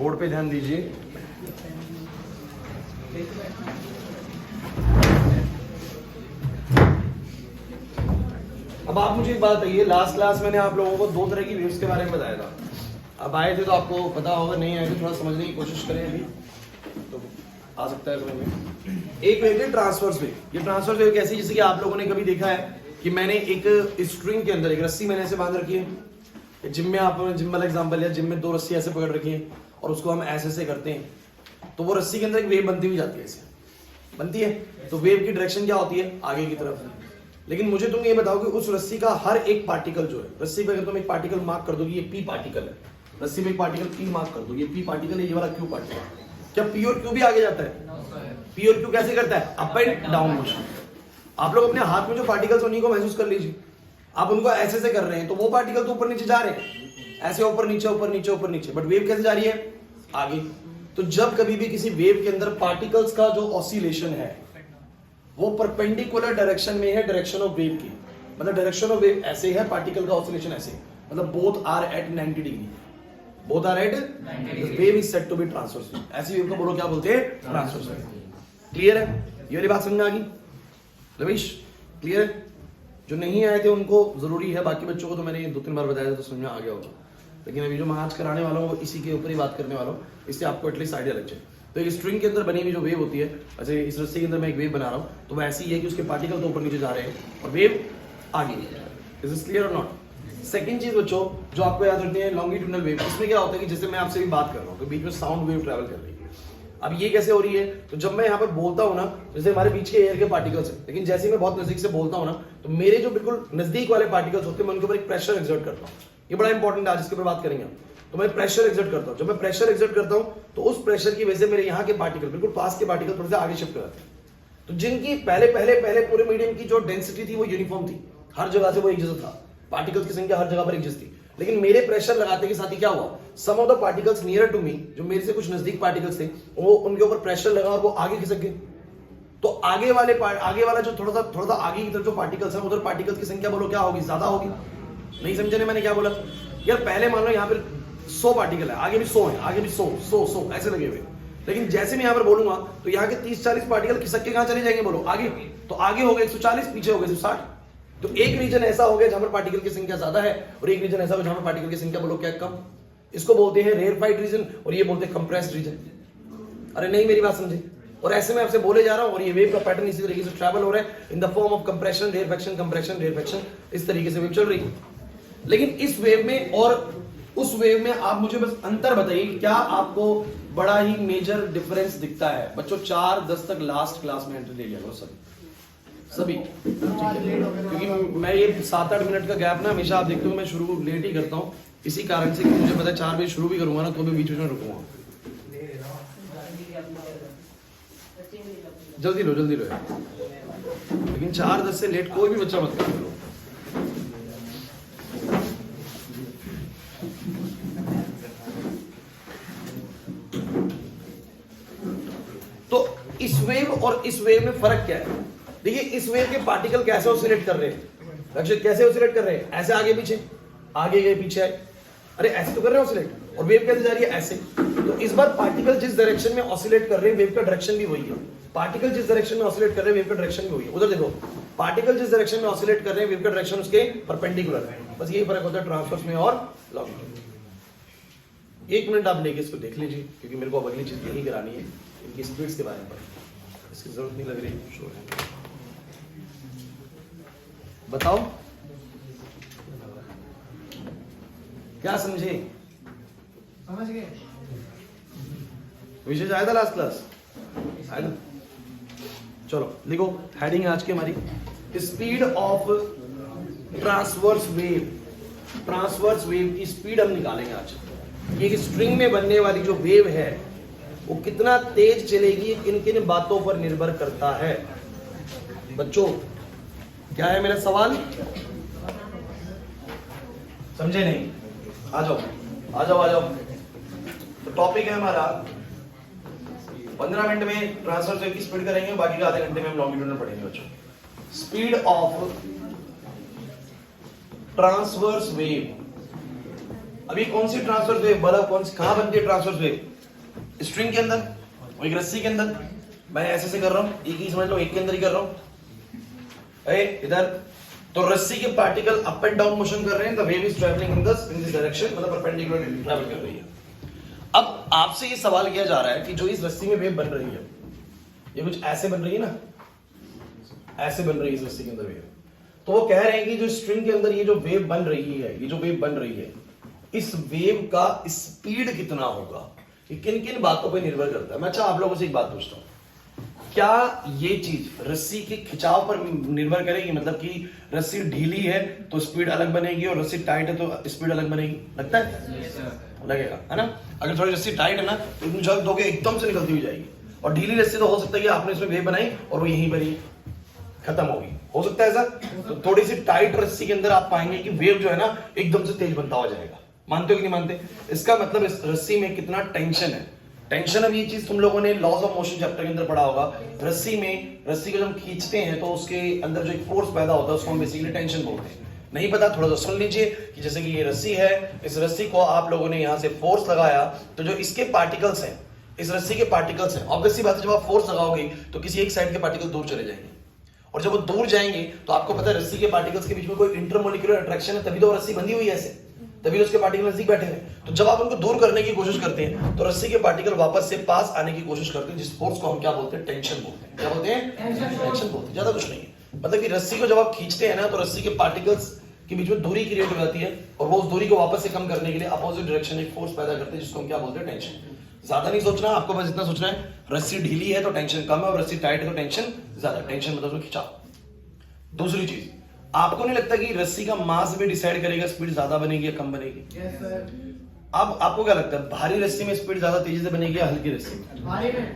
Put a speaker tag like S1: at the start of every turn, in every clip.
S1: Board पे ध्यान दीजिए। अब आप मुझे एक बात बताइए, लास्ट क्लास मैंने आप लोगों को दो तरह की वेव्स के बारे में बताया था। अब आए थे तो आपको पता होगा, नहीं आए तो थोड़ा समझने की कोशिश करें, अभी तो आ सकता है समझ में। एक वेव है ट्रांसवर्स वेव। ये ट्रांसवर्स वेव कैसी, जैसे कि आप लोगों ने कभी देखा है कि मैंने एक स्ट्रिंग के अंदर एक रस्सी मैंने ऐसे बांध रखी है। जिम में आप जिम वाला एग्जांपल है, जिम में दो रस्सी ऐसे पकड़ रखी है और उसको हम ऐसे ऐसे करते हैं, तो वो रस्सी के अंदर एक वेव बनती हुई जाती है, ऐसे बनती है। तो वेव की डायरेक्शन क्या होती है, आगे की तरफ। लेकिन मुझे तुम ये बताओ कि उस रस्सी का हर एक पार्टिकल जो है, रस्सी पे अगर तुम एक पार्टिकल मार्क कर दो कि ये पी पार्टिकल है, रस्सी पे एक पार्टिकल पी मार्क कर दो, ये पी पार्टिकल है, ये वाला क्यू पार्टिकल, क्या पी और क्यू भी आगे जाता है? पी और क्यू कैसे करता है? Up and down motion. आप लोग अपने हाथ में जो पार्टिकल्स उन्हीं को महसूस कर लीजिए। आप उनको ऐसे ऐसे कर रहे हैं तो वो पार्टिकल तो ऊपर नीचे जा रहे हैं, ऐसे ऊपर नीचे ऊपर नीचे ऊपर नीचे, बट वेव कैसे जा रही है? आगे। तो जब कभी भी किसी वेव के अंदर पार्टिकल्स का जो ऑसिलेशन है वो परपेंडिकुलर डायरेक्शन में है डायरेक्शन ऑफ वेव की, मतलब डायरेक्शन ऑफ वेव ऐसे है, पार्टिकल का ऑसिलेशन ऐसे, मतलब both are at 90 degree, both are at 90 wave is said to be transverse wave. ऐसी वेव को बोलो क्या बोलते हैं? Transverse wave. क्लियर है? ये वाली बात समझ में आ गई रमेश? क्लियर है? जो नहीं आए थे उनको जरूरी है, बाकी बच्चों को तो मैंने 2-3 बार बताया था तो समझ में आ गया होगा, लेकिन अभी जो मैं आज कराने वाला हूँ इसी के ऊपर ही बात करने वाला हूँ, इससे आपको एटलीस्ट आइडिया लग जाए। तो एक स्ट्रिंग के अंदर बनी हुई जो वेव होती है, ऐसे इस रस्सी के अंदर मैं एक वेव बना रहा हूँ, तो वो ऐसी है कि उसके पार्टिकल तो ऊपर नीचे जा रहे हैं और वेव आगे। इज दिस क्लियर और नॉट? सेकंड चीज बच्चों जो आपको याद रखनी है, लॉन्गिट्यूडनल वेव। इसमें क्या होता है कि जैसे मैं आपसे भी बात कर रहा हूँ तो बीच में साउंड वेव ट्रैवल कर रही है। अब ये कैसे हो रही है? तो जब मैं यहाँ पर बोलता हूँ ना, जैसे हमारे बीच के एयर के पार्टिकल्स हैं, लेकिन जैसे ही मैं बहुत नजदीक से बोलता हूँ ना, तो मेरे जो बिल्कुल नजदीक वाले पार्टिकल्स होते हैं मैं उनके ऊपर एक प्रेशर एक्सर्ट करता हूँ। ये बड़ा इंपॉर्टेंट है, आज इसके ऊपर बात करेंगे। तो मैं प्रेशर एक्सर्ट करता हूँ। जब मैं प्रेशर एक्सर्ट करता हूँ तो उस प्रेशर की वजह से मेरे यहाँ के पार्टिकल, बिल्कुल पास के पार्टिकल थोड़े से आगे शिफ्ट हो जाते हैं। तो जिनकी पहले पूरे मीडियम की जो डेंसिटी थी वो यूनिफॉर्म थी, हर जगह से वो एक जैसा था, पार्टिकल्स की संख्या हर जगह पर एक जैसी थी। लेकिन मेरे प्रेशर लगाते के साथ ही क्या हुआ, some of the particles near to me, जो मेरे से कुछ नजदीक पार्टिकल्स थे, वो उनके ऊपर प्रेशर लगा और वो आगे खिसक गए। तो आगे वाला जो थोड़ा सा आगे की तरफ जो पार्टिकल्स है, उधर पार्टिकल्स की संख्या बोलो क्या होगी? ज्यादा होगी। नहीं समझे मैंने क्या बोला? यार पहले मान लो यहाँ पे 100 पार्टिकल है, आगे भी 100 है, आगे भी 100 ऐसे लगे हुए। लेकिन जैसे मैं यहाँ पर बोलूंगा तो यहाँ के 30-40 पार्टिकल खिसक के कहां चले जाएंगे बोलो? आगे। तो आगे हो गए 140, पीछे हो गए 160। तो एक रीजन ऐसा हो गया जहां पर पार्टिकल की संख्या ज्यादा है और एक रीजन ऐसा हो जहां पर पार्टिकल की संख्या बोलो क्या कम। इसको बोलते हैं रेयरफाइड रीजन और ये बोलते हैं कंप्रेस्ड रीजन। अरे नहीं, मेरी बात समझे? और ऐसे में आपसे बोले जा रहा हूं और ये वेव का पैटर्न इसी तरीके से ट्रैवल हो रहा है in the form of compression, rarefaction, compression, rarefaction, इस तरीके से वेव चल रही है। लेकिन इस वेव में और उस वेव में आप मुझे बस अंतर बताइए, क्या आपको बड़ा ही मेजर डिफरेंस दिखता है? बच्चों 4:10 तक लास्ट क्लास में एंट्री ले लिया करो सभी, क्योंकि मैं ये 7-8 मिनट का गैप ना हमेशा आप देखते हो मैं शुरू लेट ही करता हूँ, इसी कारण से कि मुझे पता है 4 बजे शुरू भी करूंगा ना तो भी बीच में रुकूंगा। जल्दी लो लेकिन 4:10 से लेट कोई भी बच्चा मत करो। तो इस वेव और इस वेव में फर्क क्या है? देखिए इस वेव के पार्टिकल कैसे ऑसिलेट कर रहे हैं, रक्षित कैसे ऑसिलेट कर रहे हैं? ऐसे आगे पीछे, आगे गए पीछे आए, अरे ऐसे तो कर रहे हैं ऑसिलेट। और वेव कैसे जा रही है? ऐसे। तो इस बार पार्टिकल जिस डायरेक्शन में ऑसिलेट कर रहे हैं वेव का डायरेक्शन भी वही है। पार्टिकल जिस डायरेक्शन में ऑसिलेट कर रहे हैं वेव का डायरेक्शन भी वही है। उधर देखो, पार्टिकल जिस डायरेक्शन में ऑसिलेट कर रहे हैं वेव का डायरेक्शन उसके परपेंडिकुलर है। बस यही फर्क होता है ट्रांसवर्स में और लॉन्गिट्यूड। 1 मिनट आप लेके इसको देख लीजिए, क्योंकि मेरे को अब अगली चीज यही करानी है, इनकी स्पीड्स के बारे में। इसकी जरूरत नहीं लग रही, शोर है। बताओ क्या समझे?
S2: समझ गए?
S1: विशेष आया था लास्ट क्लास? आया था? चलो लिखो, हेडिंग आज की हमारी speed of transverse wave. Transverse wave की स्पीड हम निकालेंगे आज। ये स्ट्रिंग में बनने वाली जो वेव है वो कितना तेज चलेगी, किन किन बातों पर निर्भर करता है। बच्चों क्या है मेरा सवाल? समझे नहीं? आ जाओ। तो टॉपिक है हमारा 15 मिनट में ट्रांसवर्स वेव की स्पीड करेंगे, बाकी का आधे घंटे में हम लॉन्गिट्यूडनल पढ़ेंगे बच्चों। Speed of transverse wave. अभी कौन सी ट्रांसवर्स वेव, बड़ा कौन सी कहां बनती है ट्रांसवर्स वेव? स्ट्रिंग के अंदर और एक रस्सी के अंदर। मैं ऐसे से कर रहा हूं, एक ही समझ लो, एक के अंदर ही कर रहा हूं। इधर तो रस्सी के particle up and down motion कर रहे हैं, the wave is travelling in this direction, मतलब परपेंडिकुलर ट्रैवल कर रही है। अब आपसे ये सवाल किया जा रहा है कि जो इस रस्सी में वेव बन रही है, ये कुछ ऐसे बन रही है ना, ऐसे बन रही है इस रस्सी के अंदर वेव। तो वो कह रहे हैं कि जो स्ट्रिंग के अंदर ये जो वेव बन रही है, ये जो वेव बन रही है, इस वेव का स्पीड कितना होगा, ये किन किन बातों पर निर्भर करता है। मैं अच्छा आप लोगों से एक बात पूछता हूं, क्या ये चीज रस्सी के खिंचाव पर निर्भर करेगी? मतलब कि रस्सी ढीली है तो स्पीड अलग बनेगी और रस्सी टाइट है तो स्पीड अलग बनेगी, लगता है? लगेगा, है ना? अगर थोड़ी रस्सी टाइट है ना तो इतनी जल्द दोगे एकदम से निकलती हुई जाएगी, और ढीली रस्सी तो हो सकता है कि आपने इसमें वेव बनाई और वो यहीं पर ही खत्म होगी, हो सकता है ऐसा। तो थोड़ी सी टाइट रस्सी के अंदर आप पाएंगे कि वेव जो है ना एकदम से तेज बनता हो जाएगा। मानते हो कि नहीं मानते? इसका मतलब इस रस्सी में कितना टेंशन है। टेंशन, अब ये चीज तुम लोगों ने लॉज ऑफ मोशन चैप्टर के अंदर पढ़ा होगा। रस्सी को जब हम खींचते हैं तो उसके अंदर जो एक फोर्स पैदा होता है उसको हम बेसिकली टेंशन बोलते हैं। नहीं पता, थोड़ा सा सुन लीजिए कि जैसे कि ये रस्सी है, इस रस्सी को आप लोगों ने यहाँ से फोर्स लगाया तो जो इसके पार्टिकल्स हैं, इस रस्सी के पार्टिकल्स हैं, ऑब्वियसली बात है जब आप फोर्स लगाओगे तो किसी एक साइड के पार्टिकल दूर चले जाएंगे, और जब वो दूर जाएंगे तो आपको पता है रस्सी के पार्टिकल्स के बीच में कोई इंटरमोलिकुलर अट्रैक्शन है, तभी तो रस्सी बंधी हुई है ऐसे, तभी उसके पार्टिकल नजदीक बैठे हैं। तो जब आप उनको दूर करने की कोशिश करते हैं तो रस्सी के पार्टिकल वापस से पास आने की कोशिश करते हैं, जिस फोर्स को हम क्या बोलते हैं? टेंशन बोलते हैं। क्या बोलते हैं? टेंशन बोलते हैं। ज्यादा कुछ नहीं है, मतलब कि रस्सी को जब आप खींचते हैं ना तो रस्सी के पार्टिकल्स के बीच में दूरी क्रिएट हो जाती है, और वो उस दूरी को वापस से कम करने के लिए अपोजिट डायरेक्शन एक फोर्स पैदा करते हैं, जिसको हम क्या बोलते हैं? टेंशन। ज्यादा नहीं सोचना, आपको बस इतना सोचना है रस्सी ढीली है तो टेंशन कम है, और रस्सी टाइट है तो टेंशन ज्यादा। टेंशन मतलब उसमें खिंचाव। दूसरी चीज, आपको नहीं लगता कि रस्सी का मास भी डिसाइड करेगा स्पीड ज्यादा बनेगी या कम बनेगी?
S2: Yes sir.
S1: अब आपको क्या लगता है, भारी रस्सी में स्पीड ज्यादा तेजी से बनेगी या हल्की रस्सी में?
S2: भारी में।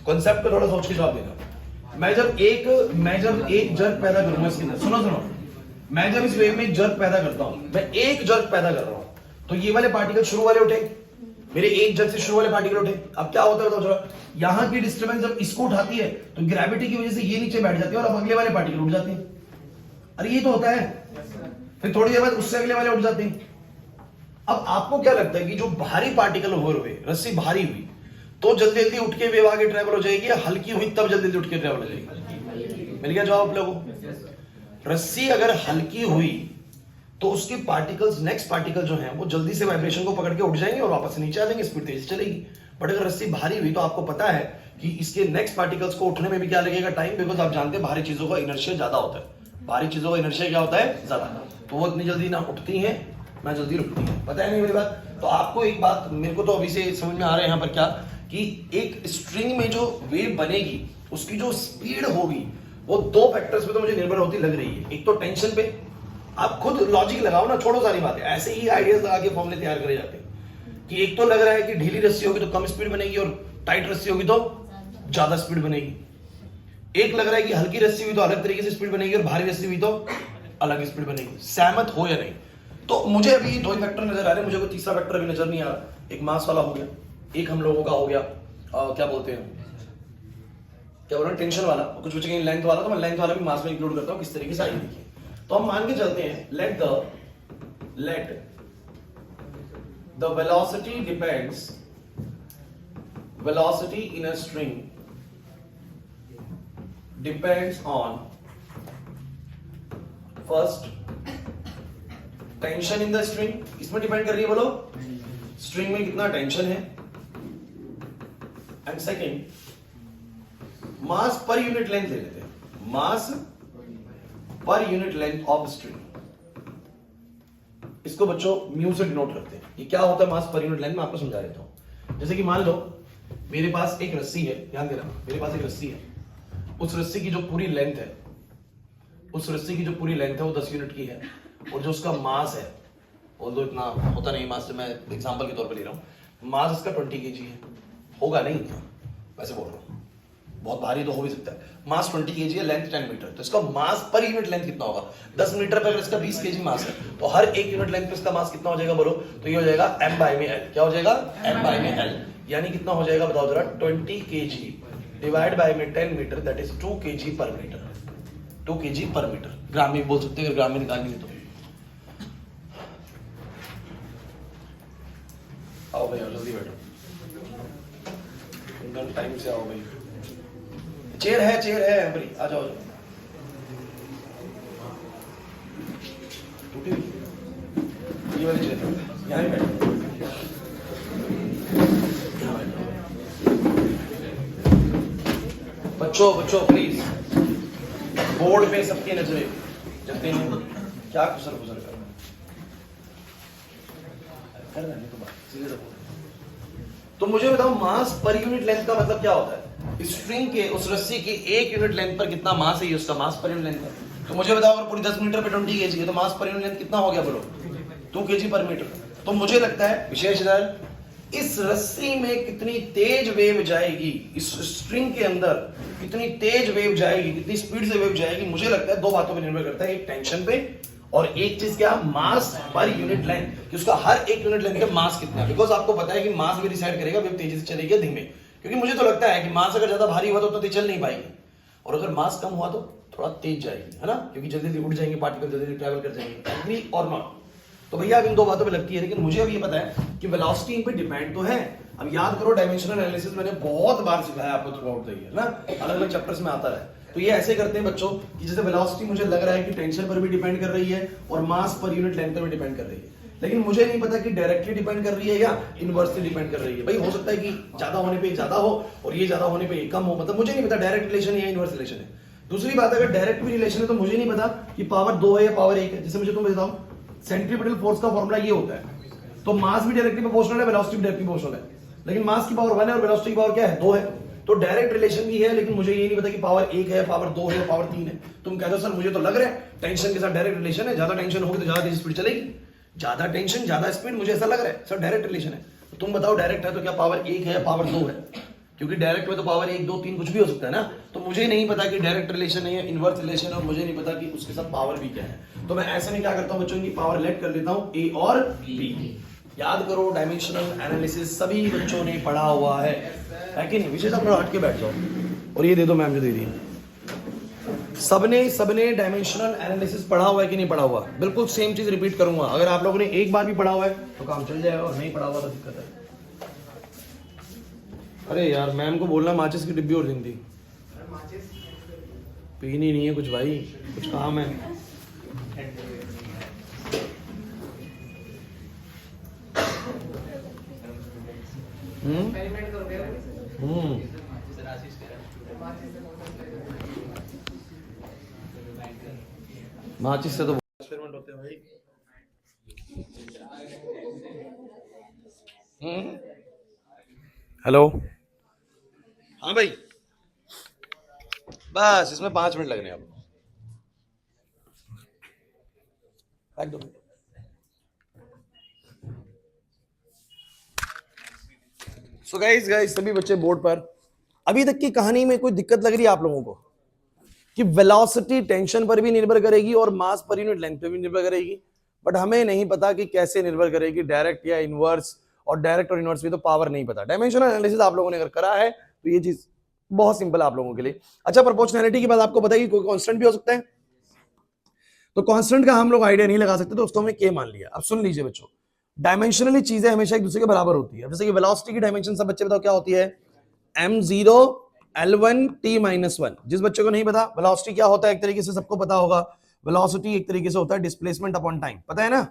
S1: कॉन्सेप्ट को थोड़ा सोच के जवाब देना। मैं जब एक जर्क पैदा करूंगा इसके अंदर, सुनो, मैं जब इस वेव में एक जर्क पैदा करता हूं, मैं एक जर्क पैदा कर रहा हूं, तो ये वाले पार्टिकल शुरू वाले उठे, मेरे एक जर्क से शुरू वाले पार्टिकल उठे। अब क्या होता है बताओ जरा, यहां की डिस्टर्बेंस जब इसको उठाती है तो ग्रेविटी की वजह से ये नीचे बैठ जाती है और अब अगले वाले पार्टिकल उठ जाते हैं। अरे ये तो होता है, फिर थोड़ी देर बाद उससे अगले वाले उठ जाते हैं। अब आपको क्या लगता है कि जो भारी पार्टिकल ओवर हुए, रस्सी भारी हुई तो जल्दी जल्दी उठ के वेव आगे ट्रैवल हो जाएगी, या हल्की हुई तब जल्दी जल्दी उठ के ट्रैवल हो जाएगी? मिल गया जवाब आप लोगों को? रस्सी अगर हल्की हुई तो उसके पार्टिकल्स, नेक्स्ट पार्टिकल जो हैं वो जल्दी से वाइब्रेशन को पकड़ के उठ जाएंगे और वापस नीचे आ जाएंगे, स्पीड तेज चलेगी। बट अगर रस्सी भारी हुई तो आपको पता है कि इसके नेक्स्ट पार्टिकल्स को उठने में भी क्या लगेगा? टाइम, बिकॉज आप जानते हैं भारी चीजों का इनर्शिया ज्यादा होता है। भारी चीजों का इनर्शिया क्या होता है? ज्यादा। तो वो इतनी जल्दी ना उठती हैं ना जल्दी रुकती है। पता है नहीं मेरी बात? तो आपको एक बात मेरे को तो अभी से समझ में आ रहा है यहाँ पर क्या, कि एक स्ट्रिंग में जो वेव बनेगी उसकी जो स्पीड होगी वो दो फैक्टर्स पे तो मुझे निर्भर होती लग रही है। एक तो टेंशन पे, आप खुद लॉजिक लगाओ ना, छोड़ो सारी बातें, ऐसे ही आइडियाज लगा के फॉर्मूले तैयार करे जाते हैं कि एक तो लग रहा है कि ढीली रस्सी होगी तो कम स्पीड बनेगी और टाइट रस्सी होगी तो ज्यादा स्पीड बनेगी। एक लग रहा है कि हल्की रस्सी हुई तो अलग तरीके से स्पीड बनेगी और भारी रस्सी हुई तो अलग स्पीड बनेगी। सहमत हो या नहीं? तो मुझे अभी दो फैक्टर नजर आ रहे हैं, मुझे कोई तीसरा फैक्टर अभी नजर नहीं आ रहा। एक मास वाला हो गया, एक हम लोगों का हो गया क्या बोलते हैं, क्या बोल रहे हैं, टेंशन वाला, कुछ बच्चे कहेंगे लेंथ वाला, तो मैं लेंथ वाला भी मास में इंक्लूड करता हूं। किस तरीके से आइए देखिए। तो हम मान के चलते हैं let the velocity depends, velocity in a string depends on first tension in the string, इसमें डिपेंड कर रही है, बोलो स्ट्रिंग में कितना टेंशन है, and second mass per unit length ले लेते हैं, मास per unit length of string. इसको बच्चों म्यू से डिनोट करते हैं। ये क्या होता है मास पर यूनिट लेंथ? मैं आपको समझा देता हूं। जैसे कि मान लो मेरे पास एक रस्सी है, ध्यान देना, मेरे पास एक रस्सी है, उस रस्सी की जो पूरी लेंथ है, उस रस्सी की जो पूरी लेंथ है वो 10 यूनिट की है, और जो उसका मास है, और जो इतना होता नहीं मास, मैं एग्जांपल के तौर पे ले रहा हूं, मास इसका 20 kg है, होगा नहीं इतना, वैसे बोल रहा हूं, बहुत भारी तो हो भी सकता है। मास 20 kg है, लेंथ 10 मीटर, तो इसका मास पर यूनिट लेंथ कितना होगा? 10 मीटर पर अगर इसका 20 kg मास है तो हर एक यूनिट लेंथ पे इसका मास कितना हो जाएगा बोलो? तो ये हो जाएगा m by में l। क्या हो जाएगा? m by में l, यानी कितना हो जाएगा बताओ जरा? 20 kg डिवाइड बाय में 10 मीटर, दैट इज 2 kg पर मीटर। 2 kg पर मीटर, ग्राम में बोल सकते हैं अगर ग्राम में निकालनी है तो। आओ भाई, आओ जल्दी बैठो, एकदम टाइम से आओ भाई। चेयर है एम्बरी, आ जाओ। टूटी हुई ये वाली चेयर यहाँ बैठो। बच्चों प्लीज, बोर्ड पे सबकी नजरें, जल्दी नहीं क्या खुसर कर रहे हैं तो बात सीधे रखो। तो मुझे बताओ मास पर यूनिट लेंथ का मतलब क्या होता है? स्ट्रिंग के उस रस्सी की 1 यूनिट लेंथ पर कितना मास है, उसका मास पर यूनिट लेंथ है। तो मुझे बताओ अगर पूरी 10 मीटर पे 20 kg है तो मास पर यूनिट लेंथ कितना हो गया बोलो? 2 kg पर मीटर। तो मुझे लगता है विशेष इस रस्सी में कितनी तेज वेव जाएगी, इस स्ट्रिंग के अंदर कितनी तेज वेव जाएगी, कितनी स्पीड से वेव जाएगी, मुझे लगता है 2 बातों पर निर्भर करता है। एक टेंशन पे और एक चीज क्या, मास पर यूनिट लेंथ, कि उसका हर 1 यूनिट लेंथ का मास कितना है। बिकॉज आपको पता है कि मास भी डिसाइड करेगा वेव तेजी से चलेगी या धीमे। क्योंकि मुझे तो लगता है कि मास अगर ज्यादा भारी हुआ तो तेज चल नहीं पाएगी, और अगर मास कम हुआ तो थोड़ा तेज जाएगी, है ना, क्योंकि जल्दी जल्दी उड़ जाएंगे पार्टिकल, जल्दी जल्दी ट्रैवल कर जाएंगे। एग्री और नॉट? तो भैया अब इन 2 बातों पे लगती है, लेकिन मुझे अब ये पता है कि वेलोसिटी इन पे डिपेंड तो है। अब याद करो डायमेंशनल एनालिसिस मैंने बहुत बार सिखाया आपको थ्रू आउट द ईयर ना, अलग अलग चैप्टर्स में आता है। तो ये ऐसे करते हैं बच्चों कि जैसे वेलोसिटी मुझे लग रहा है कि टेंशन पर भी डिपेंड कर रही है और मास पर यूनिट लेंथ पर भी डिपेंड कर रही है, लेकिन मुझे नहीं पता कि डायरेक्टली डिपेंड कर रही है या इनवर्सली डिपेंड कर रही है। भाई हो सकता है कि ज्यादा होने पे ज्यादा हो और ये ज्यादा होने पे ये कम हो, मतलब मुझे नहीं पता डायरेक्ट रिलेशन है या इनवर्स रिलेशन है। दूसरी बात, अगर डायरेक्ट भी रिलेशन है तो मुझे नहीं पता कि पावर 2 है या पावर 1 है। जैसे मुझे तुम बताओ सेंट्रीपिटल फोर्स का फॉर्मूला ये होता है, तो मास भी डायरेक्टली प्रोपोर्शनल है, वेलोसिटी भी डायरेक्टली प्रोपोर्शनल है, लेकिन मास की पावर 1 है और वेलोसिटी की पावर क्या है, 2 है। तो डायरेक्ट रिलेशन भी है, लेकिन मुझे ये नहीं पता कि पावर 1 है, पावर 2 है, पावर 3 है। तुम कहते हो सर मुझे तो लग रहा है टेंशन के साथ डायरेक्ट रिलेशन है, ज्यादा टेंशन होगी तो ज्यादा तेज स्पीड चलेगी, ज्यादा टेंशन ज्यादा स्पीड, मुझे ऐसा लग रहा है सर डायरेक्ट रिलेशन है। तो तुम बताओ डायरेक्ट है तो क्या पावर 1 है या पावर 2 है? क्योंकि डायरेक्ट में तो पावर 1, 2, 3 कुछ भी हो सकता है ना। तो मुझे नहीं पता कि डायरेक्ट रिलेशन है या इनवर्स रिलेशन है, और मुझे नहीं पता कि उसके साथ पावर भी क्या है। तो मैं ऐसे में क्या करता हूं बच्चों की पावर लेट कर देता हूं ए और बी। याद करो डायमेंशनल एनालिसिस सभी बच्चों ने पढ़ा हुआ है कि नहीं? विशेष अपना हट के बैठ जाओ और ये दे दो मैम जो दे दी। सबने डायमेंशनल एनालिसिस पढ़ा हुआ है कि नहीं पढ़ा हुआ? बिल्कुल सेम चीज रिपीट करूंगा। अगर आप लोगों ने एक बार भी पढ़ा हुआ है तो काम चल जाएगा, और नहीं पढ़ा हुआ तो दिक्कत है। अरे यार मैम को बोलना माचिस की डिब्बी और दिन थी, पीनी नहीं है कुछ भाई, कुछ काम है। माचिस से तो एक्सपेरिमेंट होते हैं भाई। हेलो, हाँ भाई, बस इसमें 5 मिनट लगने अब। सो गाइस सभी बच्चे बोर्ड पर, अभी तक की कहानी में कोई दिक्कत लग रही है आप लोगों को कि वेलोसिटी टेंशन पर भी निर्भर करेगी और मास पर यूनिट लेंथ पर भी निर्भर करेगी, बट हमें नहीं पता कि कैसे निर्भर करेगी, डायरेक्ट या इनवर्स, और डायरेक्ट और इनवर्स भी तो पावर नहीं पता। डायमेंशनल एनालिसिस आप लोगों ने अगर करा है तो ये चीज बहुत सिंपल आप लोगों के लिए। अच्छा, प्रोपोर्शनैलिटी की बात आपको पता है कि कोई कांस्टेंट भी हो सकता है, तो कांस्टेंट का हम लोग आइडिया नहीं लगा सकते, तो उसको हमने के मान लिया। अब सुन लीजिए बच्चों, डायमेंशनली चीजें हमेशा एक दूसरे के बराबर होती है। जैसे कि वेलोसिटी की डायमेंशन सब बच्चे बताओ क्या होती है, m0 L1 t-1। जिस बच्चे को नहीं पता वेलोसिटी क्या होता है, एक तरीके से सबको पता होगा, वेलोसिटी एक तरीके से होता है डिस्प्लेसमेंट अपॉन टाइम, पता है ना।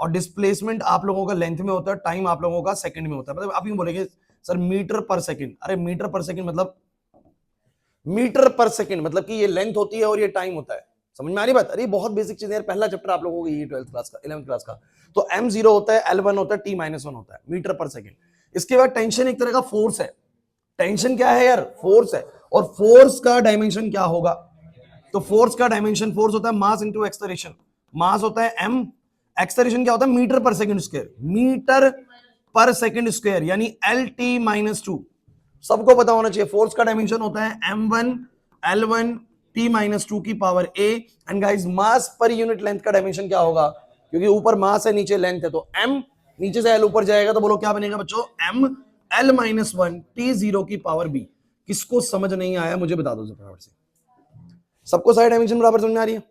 S1: और डिस्प्लेसमेंट आप लोगों का लेंथ में होता है, टाइम आप लोगों का सेकंड में होता है। मतलब आप यूं बोलेंगे सर मीटर पर सेकंड, अरे मीटर पर सेकंड मतलब मीटर पर सेकंड मतलब कि ये लेंथ होती है और ये टाइम होता है। समझ में आ रही बात? अरे बहुत बेसिक चीज है यार, पहला चैप्टर आप लोगों को ये 12th क्लास का 11th क्लास का। तो m0 होता है, L1 होता है, t-1 होता है, मीटर पर सेकंड। इसके बाद टेंशन एक तरह का फोर्स है। टेंशन क्या है यार? फोर्स है। और फोर्स का डायमेंशन क्या होगा? तो फोर्स का डायमेंशन, फोर्स होता है मास इंटू एक्सेलरेशन। मास होता है m, एक्सेलरेशन क्या होता है? मीटर पर सेकंड स्क्वायर, मीटर पर सेकंड स्क्वायर यानी LT-2। सबको पता होना चाहिए फोर्स का डायमेंशन होता है m1 L1 t-2 की power a। And guys mass per unit length का डायमेंशन क्या होगा? क्योंकि ऊपर मास है नीचे लेंथ है, तो m नीचे से l ऊपर जाएगा, तो बोलो क्या बनेगा बच्चों? m L-1 t0 की पावर b। किसको समझ नहीं आया मुझे बता दो फटाफट से। सबको सारी डायमेंशन बराबर समझ में आ रही है?